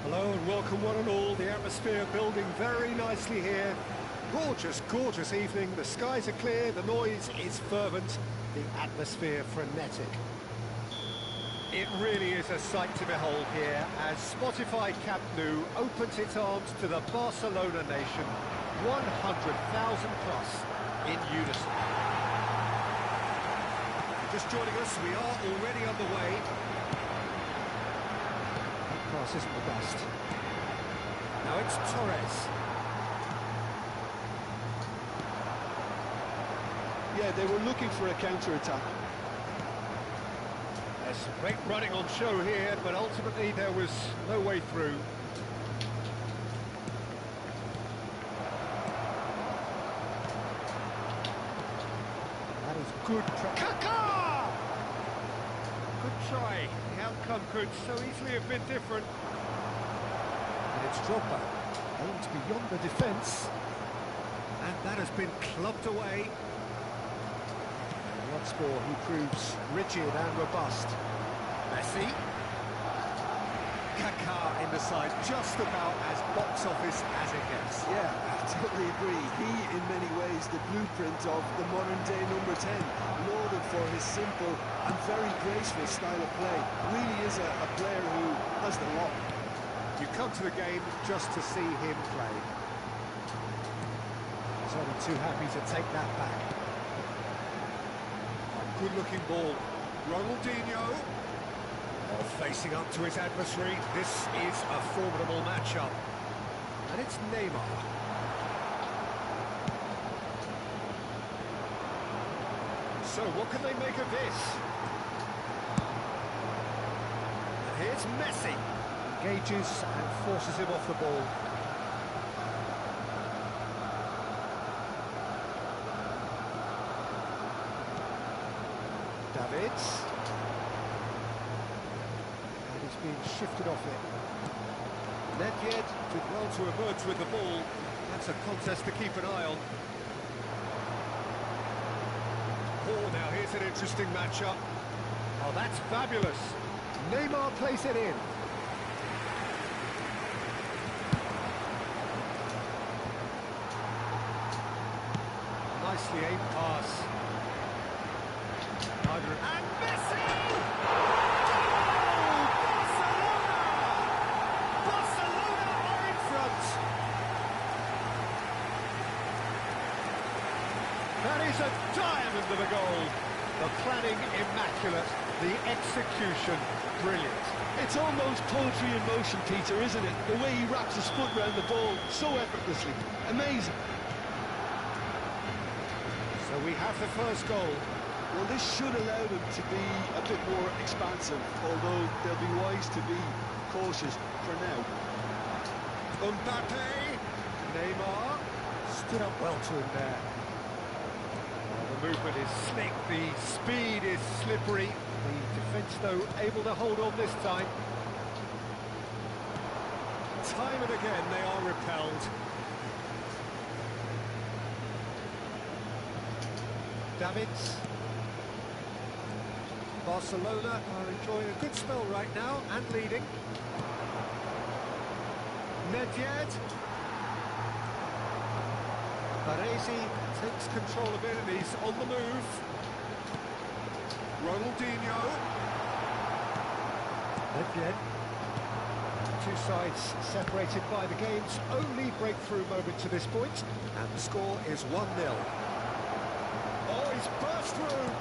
Hello and welcome one and all. The atmosphere building very nicely here. Gorgeous, gorgeous evening. The skies are clear, the noise is fervent, the atmosphere frenetic. It really is a sight to behold here as Spotify Camp Nou opens its arms to the Barcelona nation, 100,000 plus in unison. Just joining us, we are already underway. That pass isn't the best. Now it's Torres. Yeah, they were looking for a counter-attack. There's great running on show here, but ultimately there was no way through. That is good try. Good try. The outcome could so easily have been different. And it's Drogba, aimed beyond the defence. And that has been clubbed away. Once more, he proves rigid and robust. Messi. Kaká in the side, just about as box office as it gets. Yeah, I totally agree. He, in many ways, the blueprint of the modern-day number 10, lauded for his simple and very graceful style of play. Really is a player who has the lot. You come to the game just to see him play. He's only too happy to take that back. Good-looking ball. Ronaldinho. Oh, facing up to his adversary. This is a formidable matchup. And it's Neymar. So, what can they make of this? And here's Messi. Engages and forces him off the ball. Davids. And he's being shifted off it. Nedved did well to emerge with the ball. That's a contest to keep an eye on. Oh, now here's an interesting matchup. Oh, that's fabulous. Neymar plays it in. Nicely aimed pass. And Messi! Oh, Barcelona! Barcelona are in front. That is a diamond of a goal. The planning immaculate, the execution brilliant. It's almost poetry in motion, Peter, isn't it? The way he wraps his foot around the ball so effortlessly. Amazing. So we have the first goal. Well, this should allow them to be a bit more expansive, although they'll be wise to be cautious for now. Mbappe, Neymar, stood up well to him there. Oh, the movement is slick, the speed is slippery. The defence, though, able to hold on this time. Time and again, they are repelled. Davids. Barcelona are enjoying a good spell right now and leading. Nedved. Baresi takes control of it and he's on the move. Ronaldinho. Nedved. Two sides separated by the game's only breakthrough moment to this point, and the score is 1-0. Oh, he's burst through.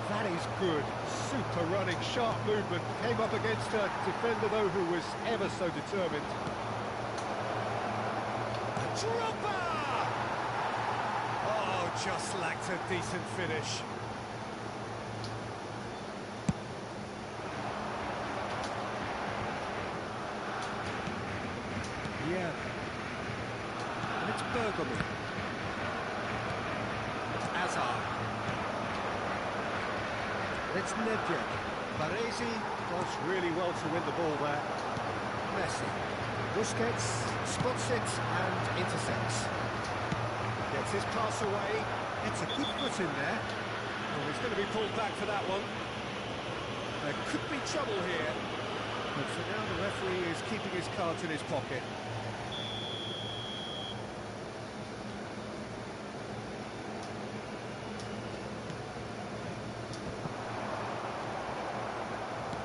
That is good. Super running, sharp movement. Came up against a defender, though, who was ever so determined. Drogba! Oh, just lacked a decent finish. Yeah. And it's Bergamo. It's Hazard. It's Nedved. Baresi does really well to win the ball there. Messi. Busquets spots it and intercepts. Gets his pass away. Gets a good foot in there. Oh, he's going to be pulled back for that one. There could be trouble here. But for now, the referee is keeping his cards in his pocket.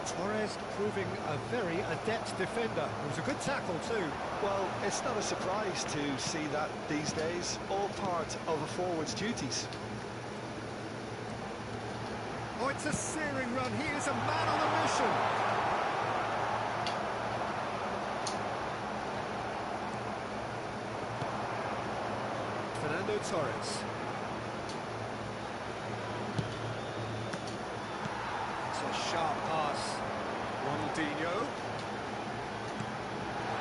Torres proving a very adept defender. It was a good tackle too. Well, it's not a surprise to see that these days, all part of a forward's duties. Oh, it's a searing run. He is a man on a mission. Fernando Torres. It's a sharp pass. Ronaldinho.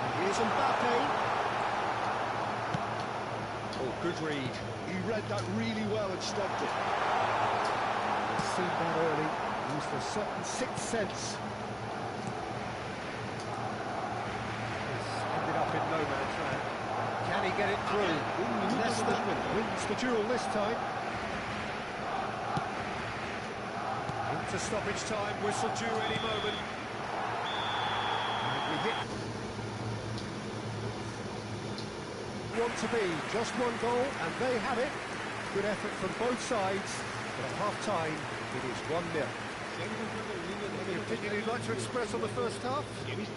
And here's Mbappe. Oh, good read. He read that really well and stopped it. Seen that early. Used a certain sixth sense. It's ended up in no man's land. Can he get it through? Leicester wins the duel this time. Into stoppage time, whistle due any moment. And we hit. Want to be just one goal, and they have it. Good effort from both sides, but at half-time, it is 1-0. Any opinion you'd like to express on the first half?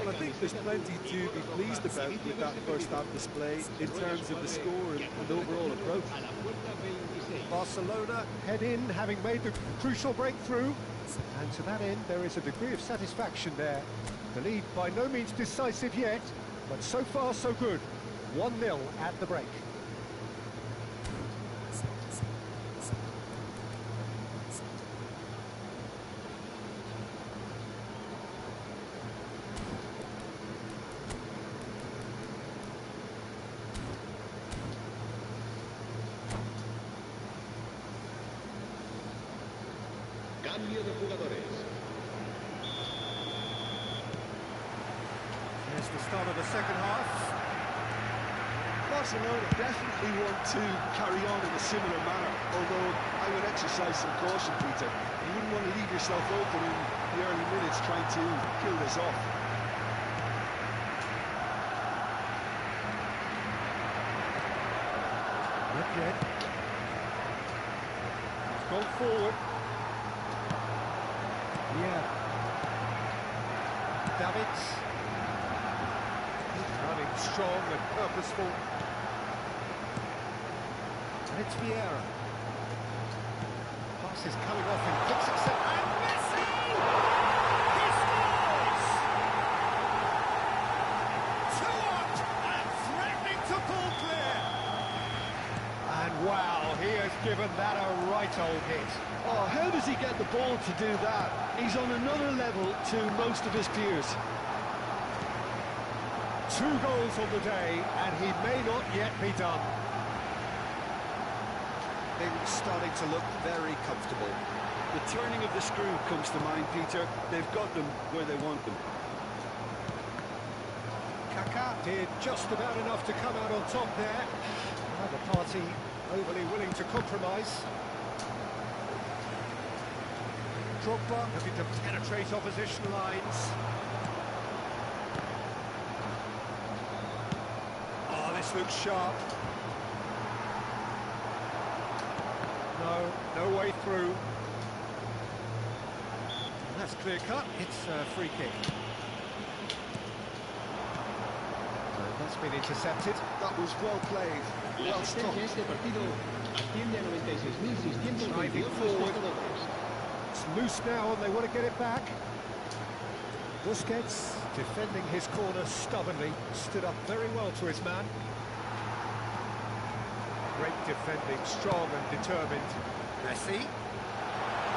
Well, I think there's plenty to be pleased about with that first half display in terms of the score and overall approach. Barcelona head in, having made the crucial breakthrough. And to that end, there is a degree of satisfaction there. The lead by no means decisive yet, but so far so good. 1-0 at the break. Cambio de jugadores. Here's the start of the second half. Barcelona definitely want to carry on in a similar manner, although I would exercise some caution, Peter. You wouldn't want to leave yourself open in the early minutes trying to kill this off. Not yet. He's gone forward. Yeah. Davids. Running strong and purposeful. And it's Vieira. Pass is coming off in quick succession. And Messi! He scores! 2-up and threatening to pull clear. And wow, he has given that a right old hit. Oh, how does he get the ball to do that? He's on another level to most of his peers. 2 goals on the day, and he may not yet be done. Things starting to look very comfortable. The turning of the screw comes to mind, Peter. They've got them where they want them. Kaká did just about enough to come out on top there. Neither party overly willing to compromise. Drogba looking to penetrate opposition lines. Oh, this looks sharp. No way through. That's clear cut. It's a free kick. That's been intercepted. That was well played. Well stopped. Driving forward. It's loose now and they want to get it back. Busquets defending his corner stubbornly. Stood up very well to his man. Great defending, strong and determined. Messi.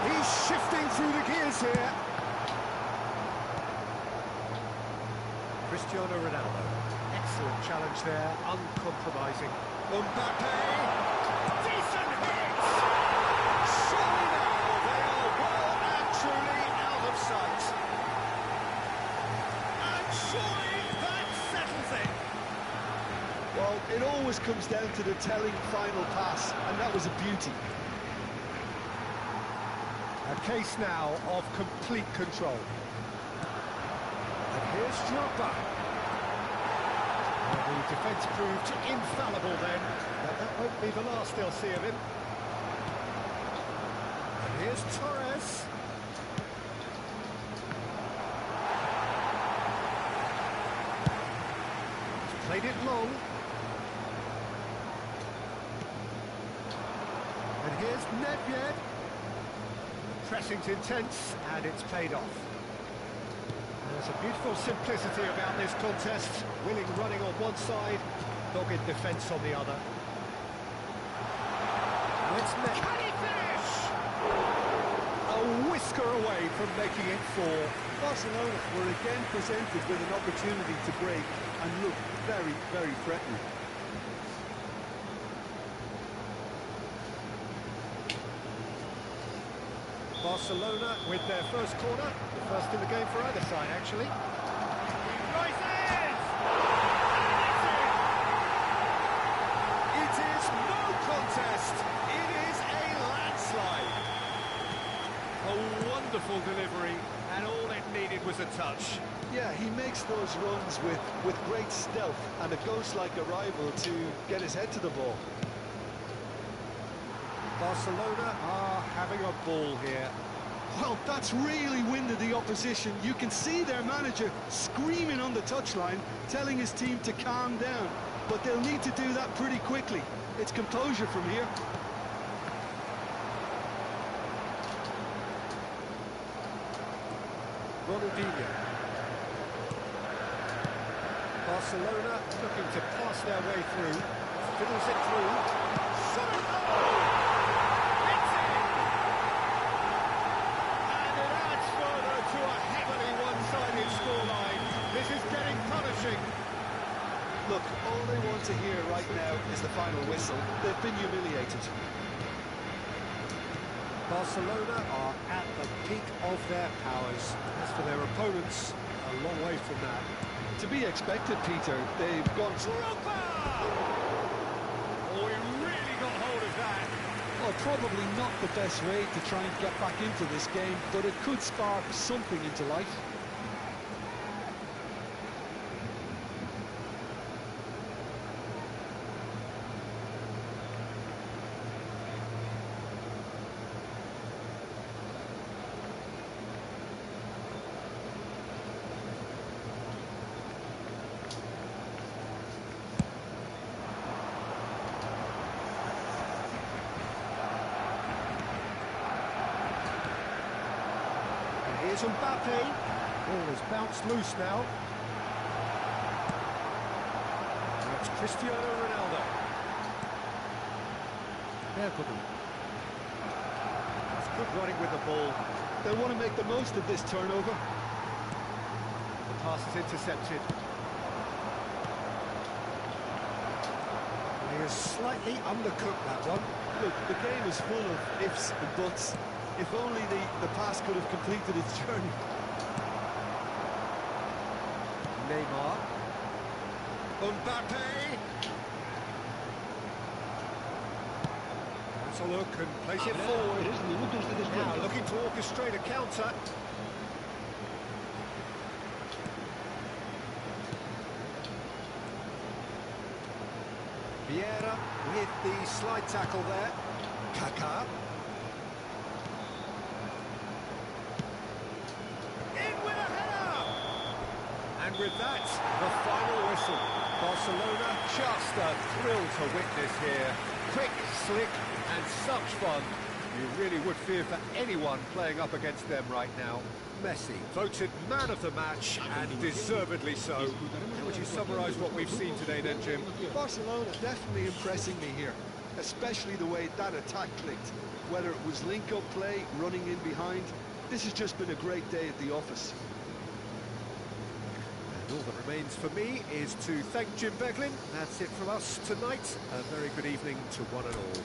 He's shifting through the gears here. Cristiano Ronaldo. Excellent challenge there, uncompromising. Mbappe. Decent hits! Surely now they are well and truly out of sight. And surely that settles it. Well, it always comes down to the telling final pass, and that was a beauty. A case now of complete control. And Here's Drogba. Well, the defence proved infallible then, but that won't be the last they'll see of him. And here's Torres. He's played it long. And here's Nedved. Pressing's intense, and it's paid off. There's a beautiful simplicity about this contest. Willing running on one side, dogged defence on the other. Can he finish? A whisker away from making it 4. Barcelona were again presented with an opportunity to break and look very, very threatening. Barcelona with their first corner, the first in the game for either side, actually. Rises! It is no contest. It is a landslide. A wonderful delivery, and all it needed was a touch. Yeah, he makes those runs with great stealth and a ghost-like arrival to get his head to the ball. Barcelona are having a ball here. Well, that's really winded the opposition. You can see their manager screaming on the touchline, telling his team to calm down. But they'll need to do that pretty quickly. It's composure from here. Ronaldinho. Barcelona looking to pass their way through. Fiddles it through. This is getting punishing. Look, all they want to hear right now is the final whistle. They've been humiliated. Barcelona are at the peak of their powers. As for their opponents, a long way from that. To be expected, Peter. They've gone... Drogba! Oh, he really got hold of that. Well, probably not the best way to try and get back into this game, but it could spark something into life. Here's Mbappe. Ball has bounced loose now. That's Cristiano Ronaldo. It's good running with the ball. They want to make the most of this turnover. The pass is intercepted. He has slightly undercooked that one. Look, the game is full of ifs and buts. If only the pass could have completed its journey. Neymar. Mbappe. That's a look and place it forward. Now looking to orchestrate a counter. Vieira with the slide tackle there. Kaká. And with that, the final whistle. Barcelona just a thrill to witness here. Quick, slick, and such fun. You really would fear for anyone playing up against them right now. Messi, voted man of the match, and deservedly so. How would you summarise what we've seen today then, Jim? Barcelona definitely impressing me here, especially the way that attack clicked. Whether it was link-up play, running in behind, this has just been a great day at the office. All that remains for me is to thank Jim Beglin. That's it from us tonight. A very good evening to one and all.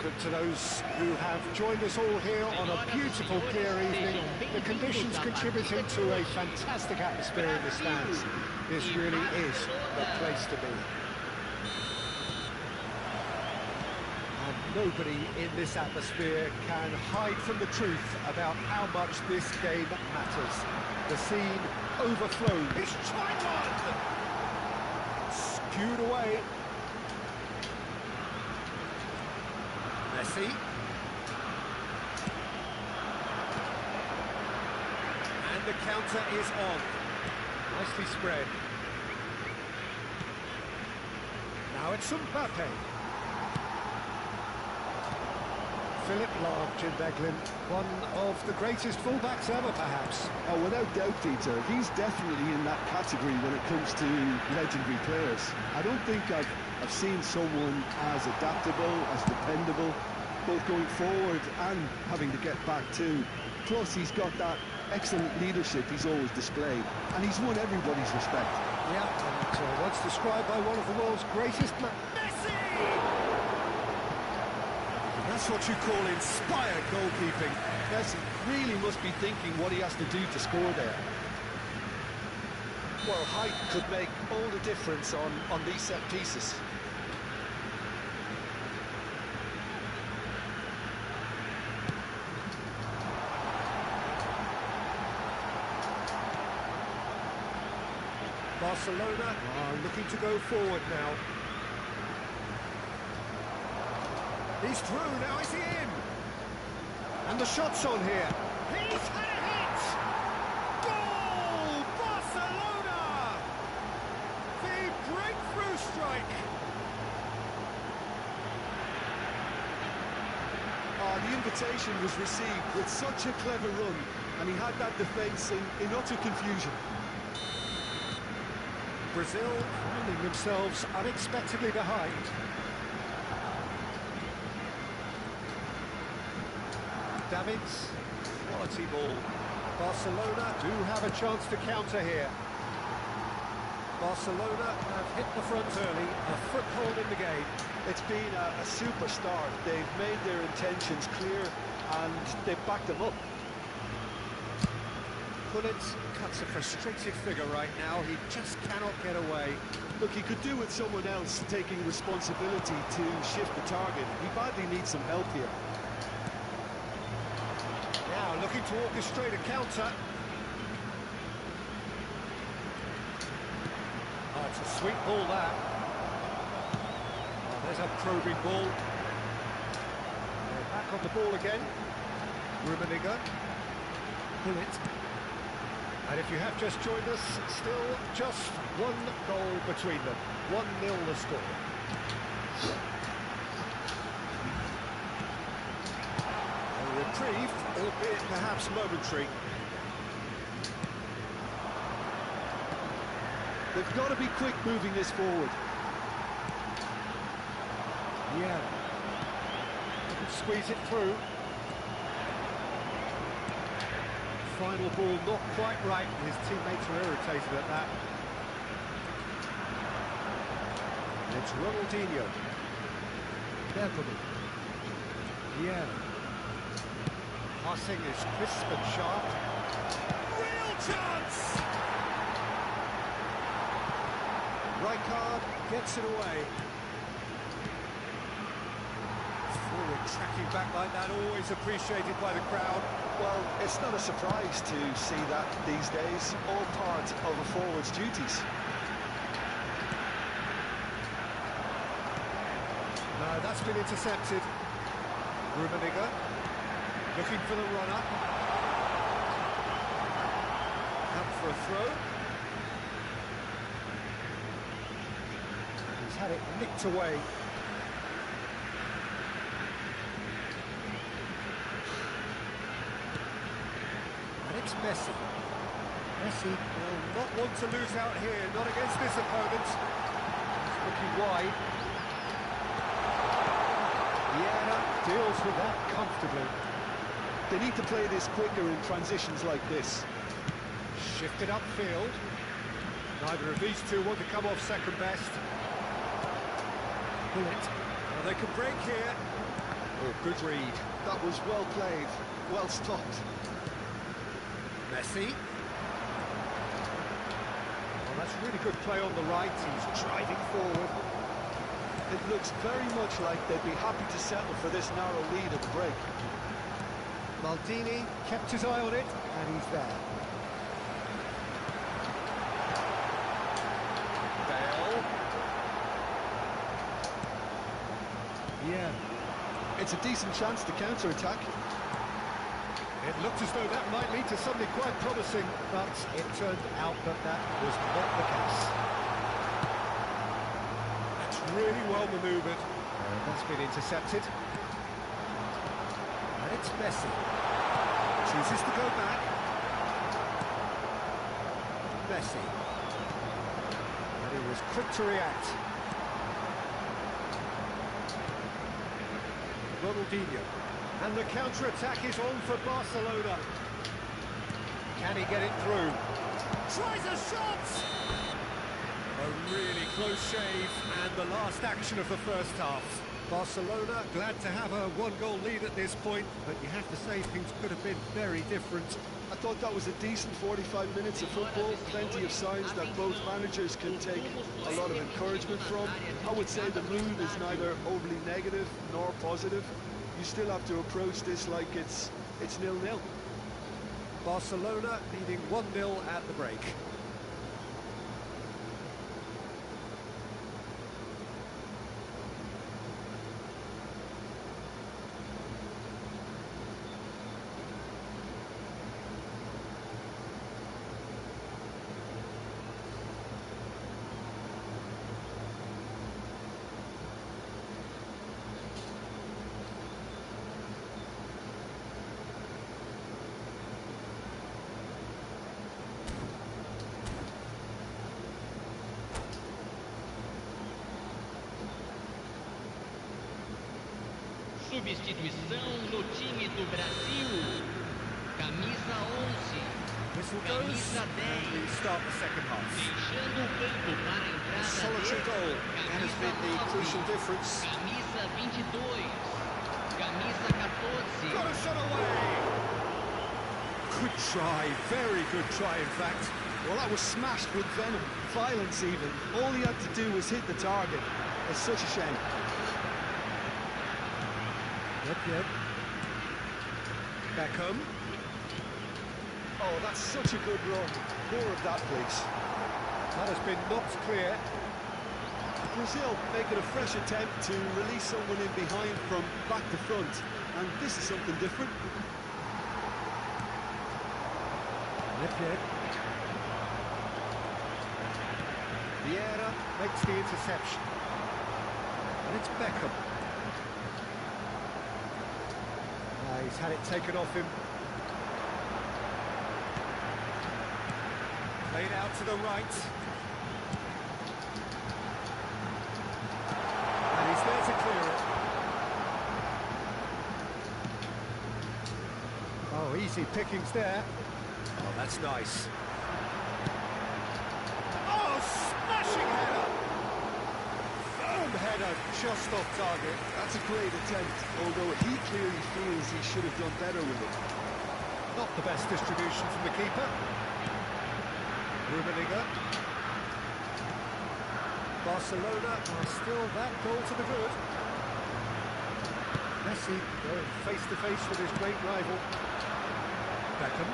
welcome to those who have joined us all here on a beautiful, clear evening. The conditions contributing to a fantastic atmosphere in the stands. This really is the place to be. And nobody in this atmosphere can hide from the truth about how much this game matters. The scene overflows. He's tried one! Skewed away. Messi. And the counter is on. Nicely spread. Now it's Mbappe. Philip Lahm, one of the greatest fullbacks ever, perhaps. Oh, without doubt, Peter, he's definitely in that category when it comes to legendary players. I don't think I've seen someone as adaptable, as dependable, both going forward and having to get back too. Plus, he's got that excellent leadership he's always displayed, and he's won everybody's respect. Yeah, and once described by one of the world's greatest Messi! That's what you call inspired goalkeeping. Messi really must be thinking what he has to do to score there. Well, height could make all the difference on these set pieces. Barcelona are looking to go forward now. He's through, now is he in? And the shot's on here. He's had a hit! Goal! Barcelona! The breakthrough strike! The invitation was received with such a clever run, and he had that defence in utter confusion. Brazil finding themselves unexpectedly behind. Davids, quality ball. Barcelona do have a chance to counter here. Barcelona have hit the front early, a foothold in the game. It's been a super start. They've made their intentions clear, and they've backed them up. Pullet cuts a frustrated figure right now. He just cannot get away. Look, he could do with someone else taking responsibility to shift the target. He badly needs some help here. Now looking to orchestrate a counter. Oh, it's a sweet ball that. Oh, there's a probing ball. They're back on the ball again. Rummenigge. Pullet. And if you have just joined us, still just one goal between them. 1-0 the score. A reprieve, albeit perhaps momentary. They've got to be quick moving this forward. Yeah. Squeeze it through. Final ball not quite right. His teammates are irritated at that. It's Ronaldinho. Beverly. Yeah. Passing is crisp and sharp. Real chance! Rijkaard gets it away. Forward tracking back like that, always appreciated by the crowd. Well, it's not a surprise to see that these days, all part of a forward's duties. No, that's been intercepted. Rummenigge looking for the runner. Out for a throw. He's had it nicked away. It's Messi. Messi will not want to lose out here, not against this opponent. He's looking wide. Yeah, deals with that comfortably. They need to play this quicker in transitions like this. Shifted upfield. Neither of these two want to come off second best. Pullet. Well, they can break here. Oh, good read. That was well played, well stopped. Messi. Well, that's really good play on the right. He's driving forward. It looks very much like they'd be happy to settle for this narrow lead at the break. Maldini kept his eye on it, and he's there. Bale. Yeah. It's a decent chance to counter-attack. It looked as though that might lead to something quite promising, but it turned out that that was not the case. That's really well manoeuvred. That's been intercepted. And it's Messi. Chooses to go back. Messi. And he was quick to react. Ronaldinho. And the counter-attack is on for Barcelona. Can he get it through? Tries a shot! A really close shave, and the last action of the first half. Barcelona glad to have a one-goal lead at this point, but you have to say things could have been very different. I thought that was a decent 45 minutes of football, plenty of signs that both managers can take a lot of encouragement from. I would say the mood is neither overly negative nor positive. You still have to approach this like it's 0-0. Barcelona leading 1-0 at the break. Substituição no time do Brasil. Camisa 11. Whistle goes, Camisa and we 10. start the second half. Deixando o campo para a entrada Solitary dele. goal, that has been the Camisa crucial 9. difference. Camisa 22. Camisa 14. Got a shot away! Good try, very good try in fact. Well, that was smashed with venom, violence even. All he had to do was hit the target. It's such a shame. Yep. Beckham. Oh, that's such a good run. More of that, please. That has been knocked clear. Brazil making a fresh attempt to release someone in behind from back to front. And this is something different. Yep. Vieira makes the interception. And it's Beckham. He's had it taken off him. Played out to the right. And he's there to clear it. Oh, easy pickings there. Oh, that's nice. Oh, smashing header! Firm header, just off target. That's a great attempt, although he clearly feels he should have done better with it. Not the best distribution from the keeper. Rummenigge. Barcelona are still that goal to the good. Messi going face to face with his great rival. Beckham.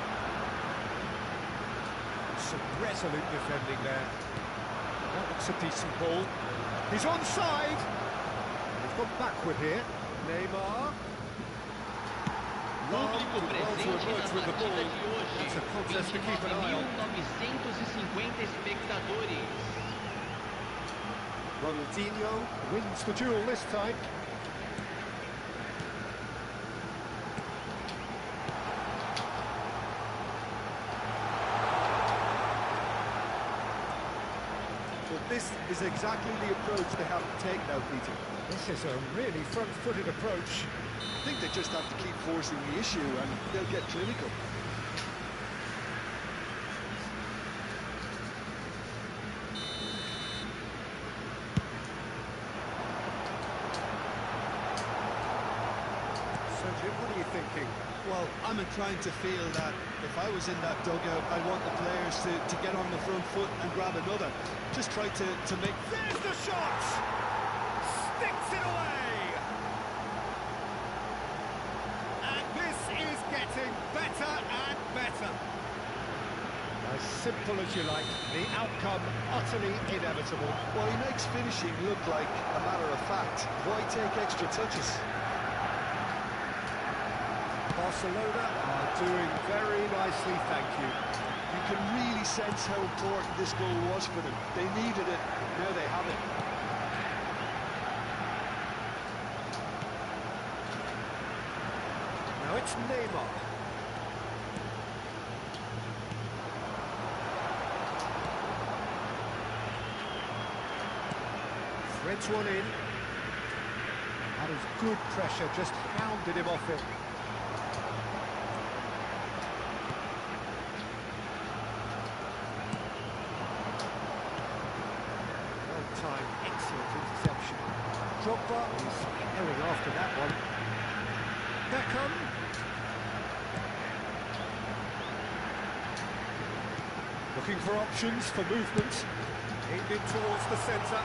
Some resolute defending there. That looks a decent ball. He's onside. He's gone backward here. Neymar. Público presente na with the partida ball. de hoje. It's a contest to keep an eye on. 29.950 espectadores. Ronaldinho wins the duel this time. But this is exactly the approach they have to take now, Peter. This is a really front-footed approach. I think they just have to keep forcing the issue and they'll get clinical. thinking? Well, I'm inclined to feel that if I was in that dugout, I want the players to get on the front foot and grab another. Just try to make... There's the shot! Sticks it away! And this is getting better and better. As simple as you like, the outcome utterly inevitable. Well, he makes finishing look like a matter of fact. Why take extra touches? Barcelona are doing very nicely, thank you. You can really sense how important this goal was for them. They needed it, now they have it. Now it's Neymar. Threads one in. That is good pressure, just hounded him off it. Well-timed, excellent interception. Drogba is herring after that one. Beckham. Looking for options for movement. Aimed in towards the centre.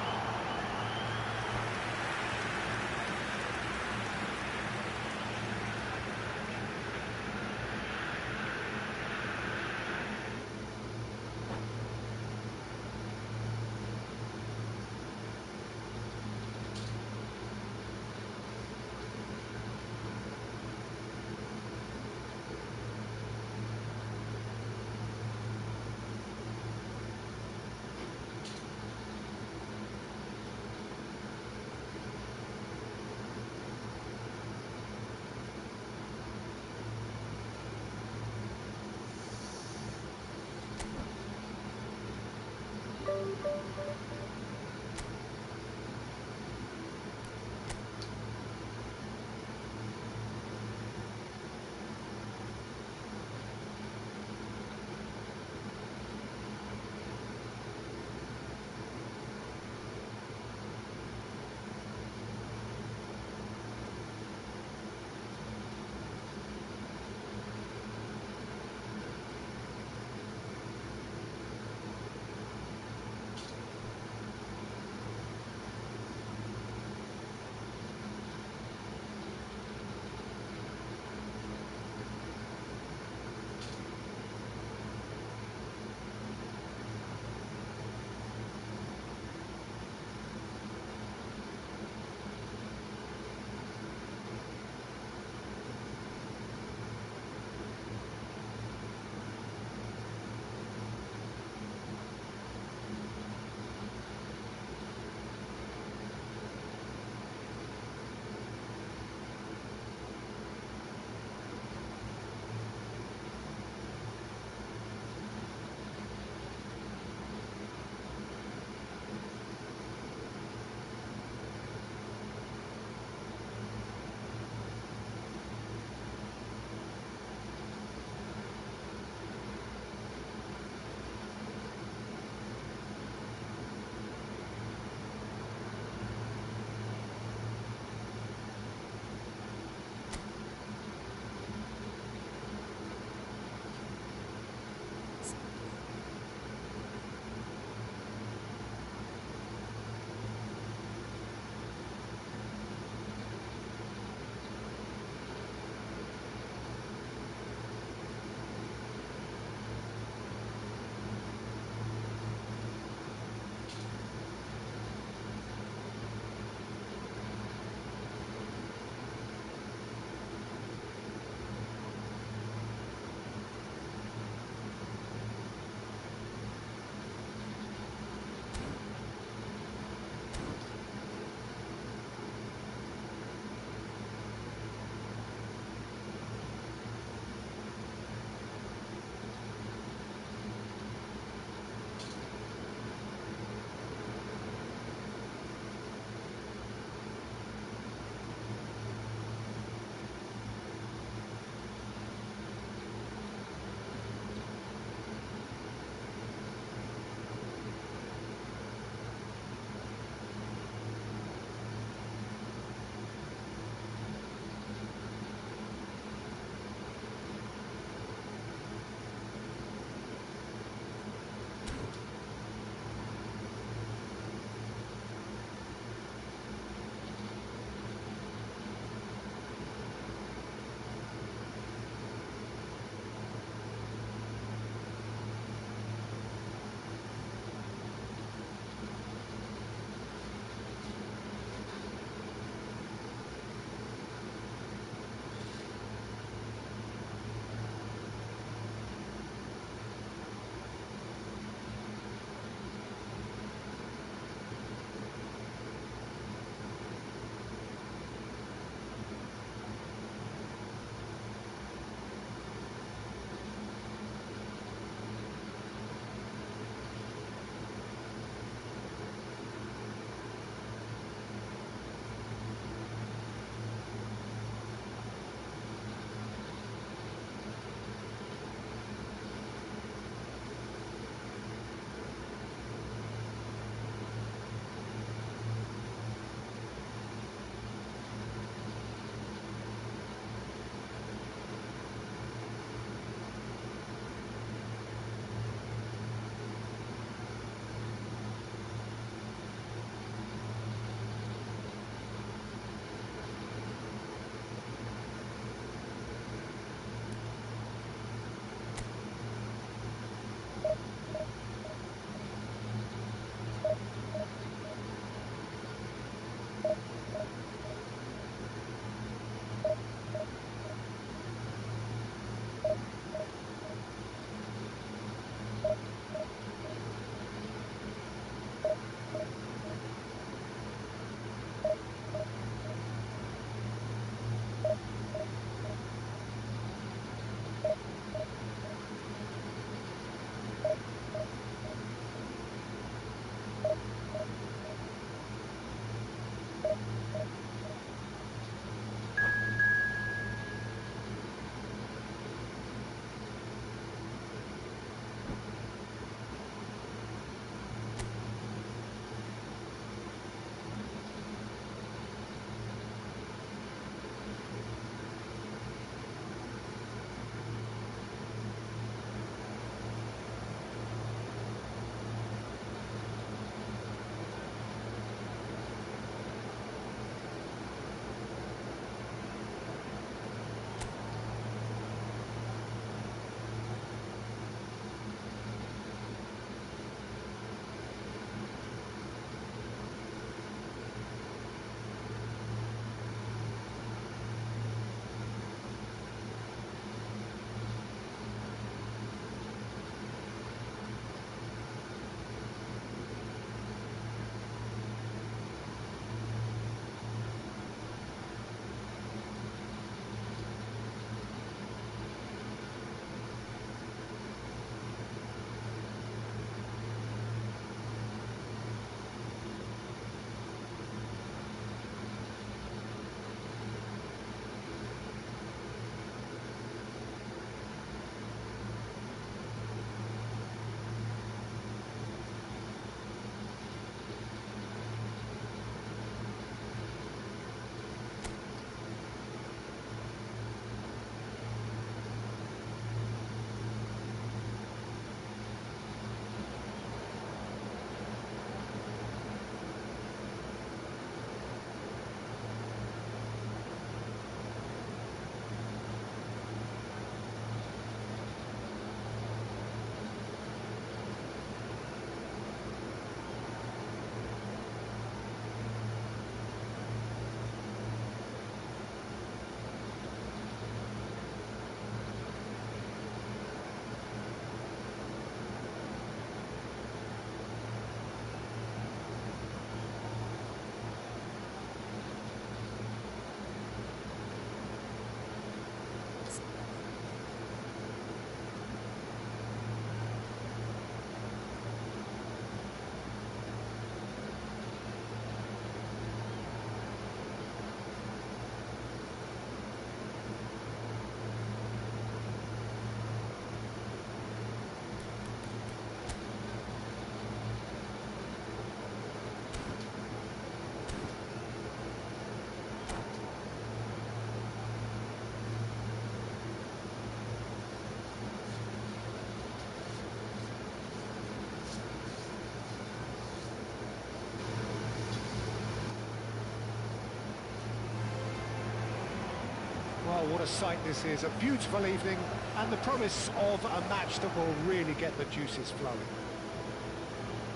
what a sight this is. A beautiful evening and the promise of a match that will really get the juices flowing.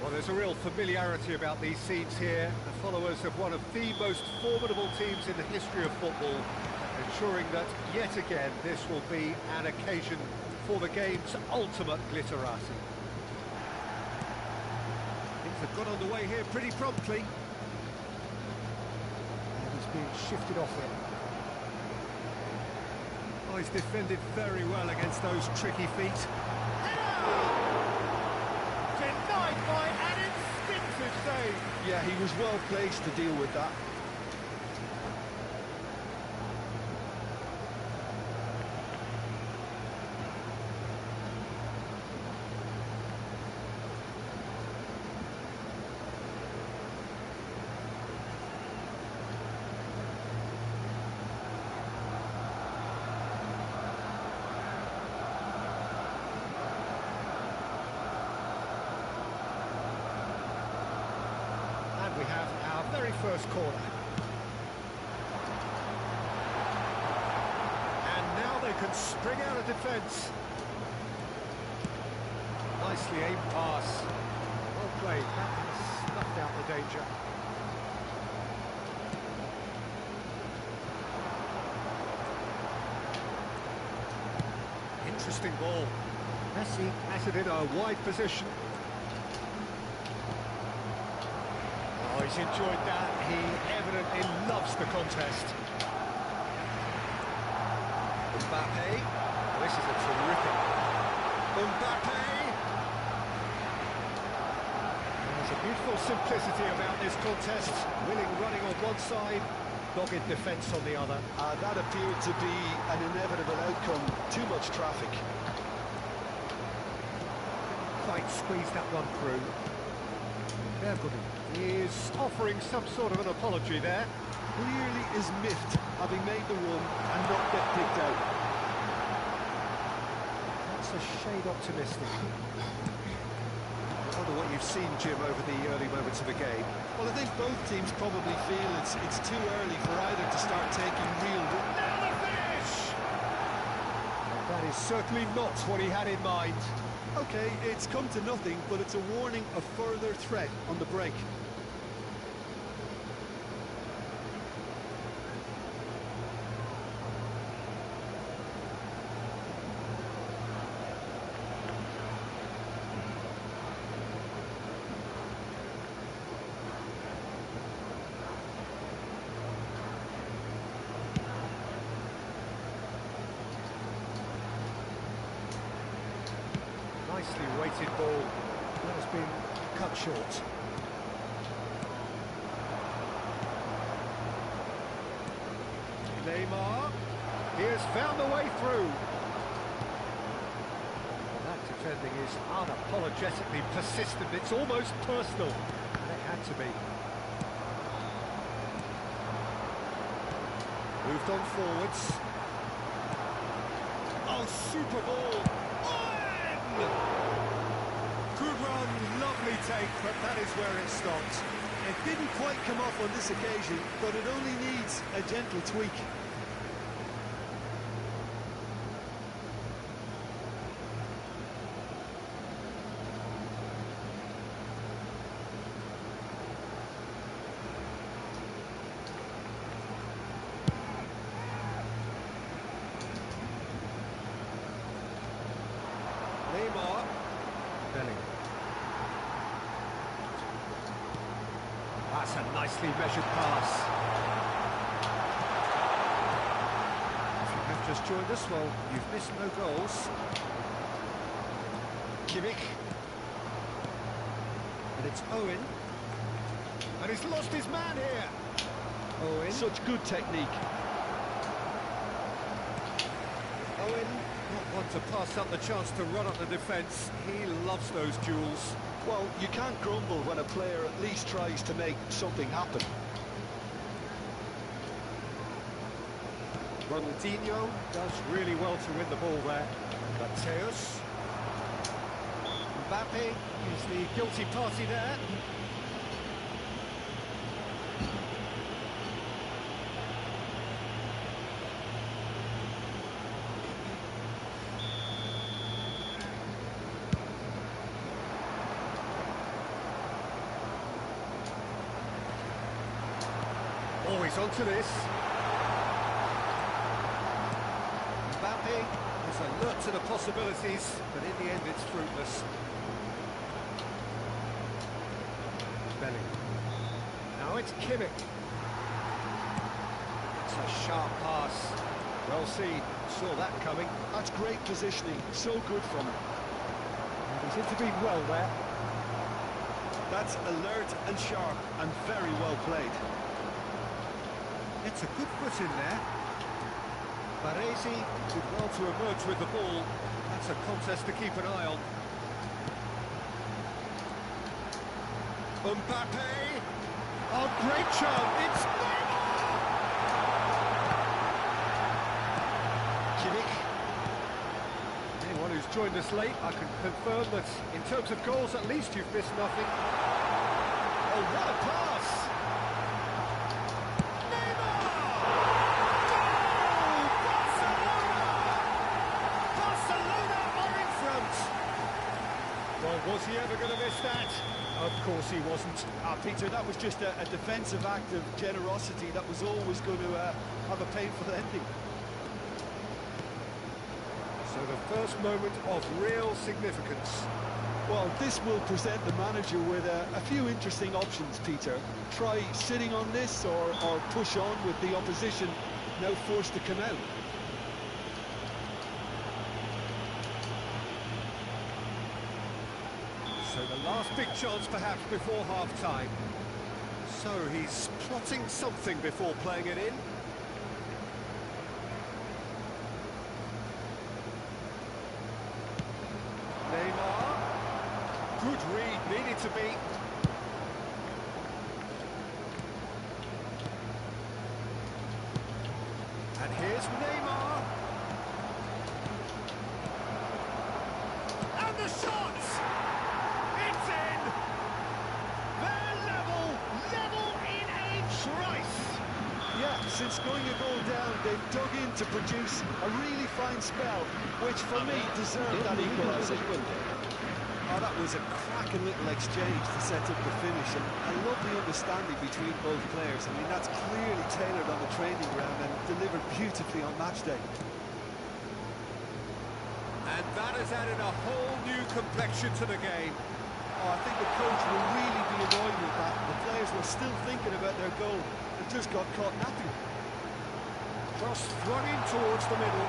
Well, there's a real familiarity about these scenes here. The followers of one of the most formidable teams in the history of football, ensuring that, yet again, this will be an occasion for the game's ultimate glitterati. Things have got underway here pretty promptly. And he's being shifted off it. Oh, he's defended very well against those tricky feet. Denied by an instinctive save. Yeah, he was well placed to deal with that. We have our very first corner. And now they can spring out of defence. Nicely aimed pass. Well played. That snuffed out the danger. Interesting ball. Messi has it in a wide position. Oh, he's enjoyed that. He evidently loves the contest. Mbappe. This is a terrific. Mbappe. There's a beautiful simplicity about this contest. Willing running on one side, dogged defence on the other. That appeared to be an inevitable outcome. Too much traffic. Quite squeezed that one through. Bergman is offering some sort of an apology there. Clearly is miffed, having made the run and not get picked out. That's a shade optimistic. I wonder what you've seen, Jim, over the early moments of the game. Well, I think both teams probably feel it's too early for either to start taking real... Now the finish! And that is certainly not what he had in mind. OK, it's come to nothing, but it's a warning of further threat on the break. Nicely weighted ball. That has been cut short. Neymar. He has found the way through. Well, that defending is unapologetically persistent. It's almost personal. And it had to be. Moved on forwards. Oh, super ball. Good run, lovely take, but that is where it stopped. It didn't quite come off on this occasion, but it only needs a gentle tweak. Neymar. Bellingham. That's a nicely measured pass. If you have just joined us, well, you've missed no goals. Kimmich. And it's Owen. And he's lost his man here. Owen. Such good technique. Owen, not one to pass up the chance to run up the defence. He loves those duels. Well, you can't grumble when a player at least tries to make something happen. Ronaldinho does really well to win the ball there. Mateus. Mbappe is the guilty party there. onto this. Mbappe is alert to the possibilities, but in the end it's fruitless. Belly. Now it's Kimmich. It's a sharp pass. Well seen. Saw that coming. That's great positioning. So good from him. He's intervened well there. That's alert and sharp and very well played. It's a good foot in there. Baresi did well to emerge with the ball. That's a contest to keep an eye on. Mbappe. Oh, great chance. It's Neymar! Kimmich. Anyone who's joined us late, I can confirm that in terms of goals, at least you've missed nothing. Oh, what a pass! Neymar! Goal! Barcelona! Barcelona are in front! Well, was he ever going to miss that? Of course he wasn't. Peter, that was just a defensive act of generosity that was always going to have a painful ending. So the first moment of real significance. Well, this will present the manager with a few interesting options, Peter. Try sitting on this or push on with the opposition now forced to come out. So the last big chance perhaps before half-time. So he's plotting something before playing it in. Neymar. Good read, needed to be. And here's Neymar. And the shot! It's in! They're level in a trice! Yeah, since going a goal down, they've dug in to produce a really fine spell, which for me deserved that equaliser. Oh, that was a cracking little exchange to set up the finish, and a lovely understanding between both players. I mean, that's clearly tailored on the training ground and delivered beautifully on match day. And that has added a whole new complexion to the game. Oh, I think the coach will really be annoyed with that. The players were still thinking about their goal and just got caught napping. Cross flung in towards the middle.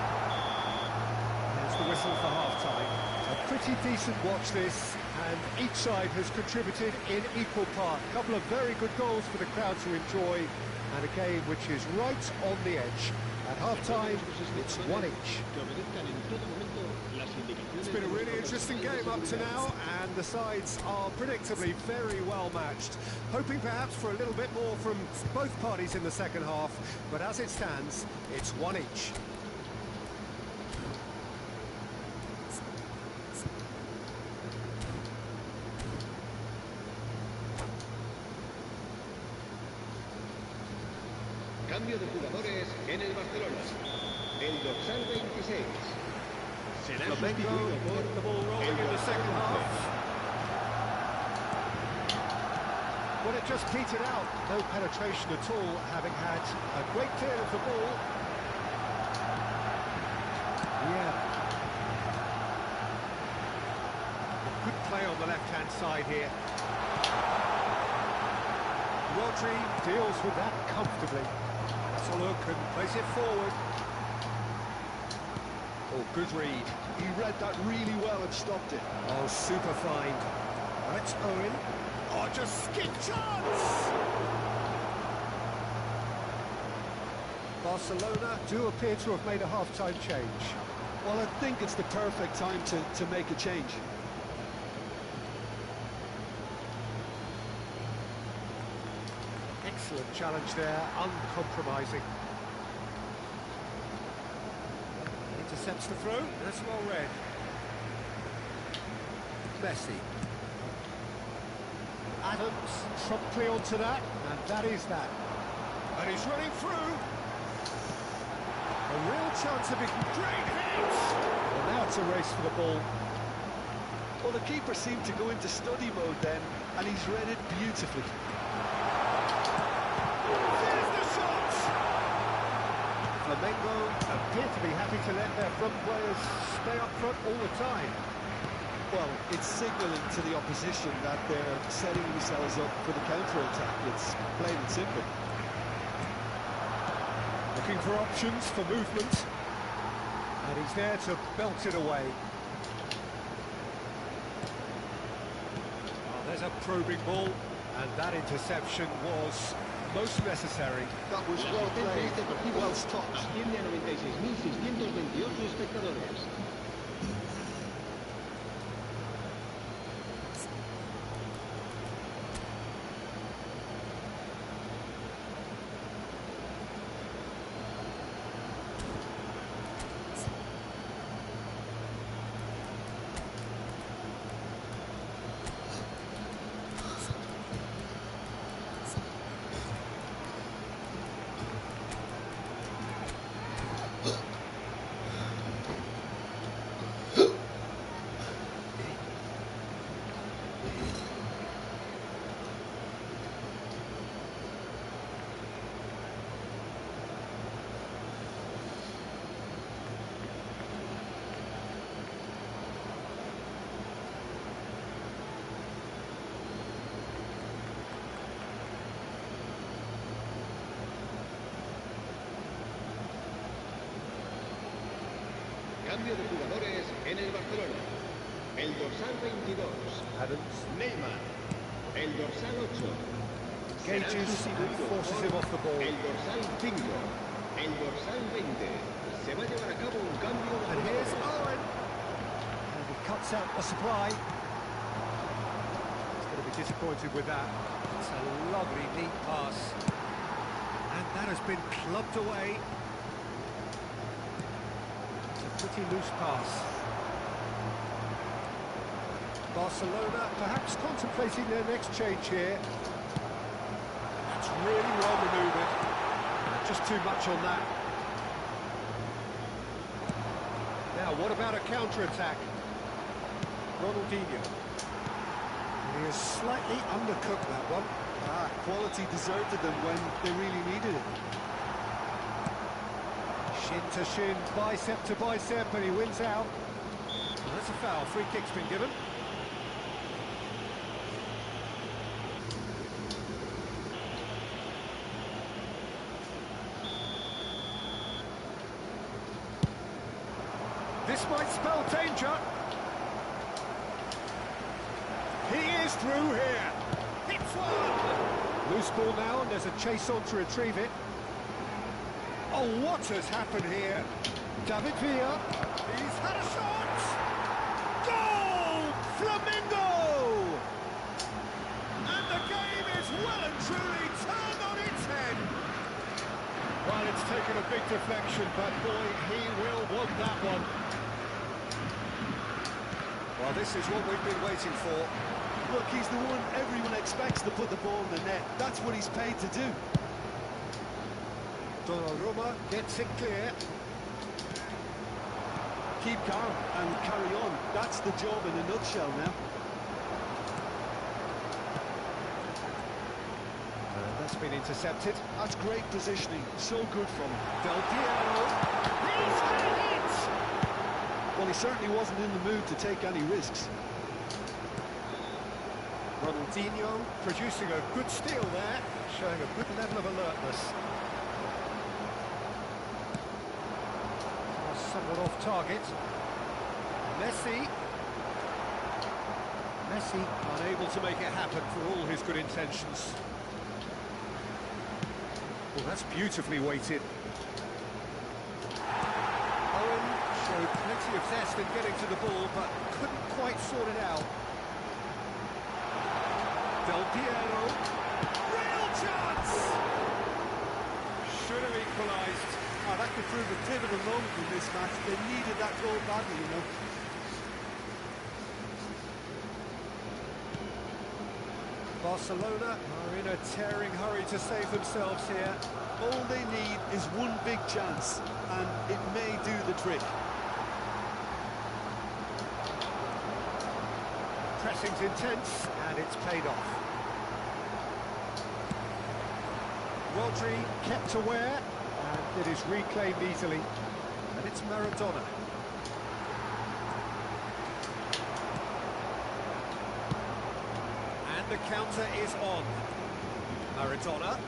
There's the whistle for half-time. A pretty decent watch this, and each side has contributed in equal part. A couple of very good goals for the crowd to enjoy, and a game which is right on the edge. At half-time, it's one each. It's been a really interesting game up to now, and the sides are predictably very well matched. Hoping perhaps for a little bit more from both parties in the second half, but as it stands, it's one each. Cambio de jugadores en el Barcelona. El dorsal 26. Será sustituido por the ball rolling in the second half. Well, it just petered out. No penetration at all, having had a great clear of the ball. Yeah. Good play on the left-hand side here. Rodri deals with that comfortably. That's a look and plays it forward. Oh, good read. He read that really well and stopped it. Oh, super fine. That's Owen. Oh, just skip chance! Barcelona do appear to have made a half-time change. Well, I think it's the perfect time to make a change. Excellent challenge there, uncompromising. Intercepts the throw, that's well read. Messi. Adams promptly onto that, and that is that. And he's running through. A real chance of a great hit. Well, now it's a race for the ball. Well, the keeper seemed to go into study mode then, and he's read it beautifully. There's the shot! Flamengo appear to be happy to let their front players stay up front all the time. Well, it's signalling to the opposition that they're setting themselves up for the counter-attack. It's plain and simple. Looking for options for movement. And he's there to belt it away. Oh, there's a probing ball. And that interception was most necessary. That was well played, well stopped. Asciende a 96.628 espectadores. Cambio de jugadores en el Barcelona. El dorsal 22, Adams Neymar. El dorsal 8, será engages and sustituido forces por him off the ball. el dorsal 5. El dorsal 20. Se va a llevar a cabo un cambio de And here's jugadores. Owen. And he cuts out the supply. He's going to be disappointed with that. It's a lovely, neat pass. And that has been clubbed away. It's a pretty loose pass. Barcelona perhaps contemplating their next change here. That's really well manoeuvred. Just too much on that. Now, what about a counter-attack? Ronaldinho. He has slightly undercooked that one. Quality deserted them when they really needed it. Shin to shin, bicep to bicep, and he wins out. Well, that's a foul. Free kick's been given. This might spell danger. He is through here. Hits one. Loose ball now, and there's a chase on to retrieve it. Oh, what has happened here? David Villa. He's had a shot. Goal! Flamingo! And the game is well and truly turned on its head. Well, it's taken a big deflection, but boy, he will want that one. Well, this is what we've been waiting for. Look, he's the one everyone expects to put the ball in the net. That's what he's paid to do. Donnarumma gets it clear. Keep calm and carry on. That's the job in a nutshell now. That's been intercepted. That's great positioning. So good from him. Del Piero. He's had it! Well, he certainly wasn't in the mood to take any risks. Ronaldinho producing a good steal there, showing a good level of alertness. Somewhat off target. Messi unable to make it happen for all his good intentions. Well, that's beautifully weighted. Owen showed plenty of zest in getting to the ball, but couldn't quite sort it out. Del Piero. Real chance! Should have equalised. Oh, that could prove a pivotal moment in this match. They needed that goal badly, you know. Barcelona are in a tearing hurry to save themselves here. All they need is one big chance, and it may do the trick. Pressing's intense, and it's paid off. Rodri kept aware, and that is reclaimed easily. And it's Maradona. And the counter is on. Maradona.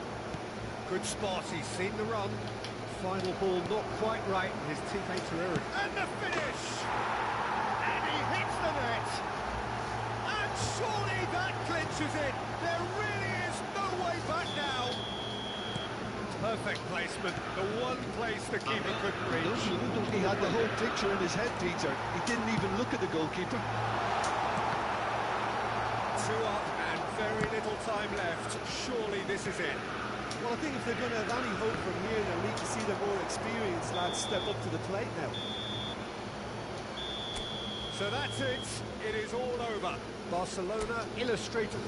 Good spot, he's seen the run. Final ball not quite right, his teammates are erring. And the finish! And he hits the net! And surely that clinches it! There really is no way back now! Perfect placement, the one place the keeper couldn't reach. He had the whole picture in his head, Peter. He didn't even look at the goalkeeper. 2 up and very little time left. Surely this is it. Well, I think if they're going to have any hope from here, they'll need to see the more experienced lads step up to the plate now. So that's it. It is all over. Barcelona illustrated.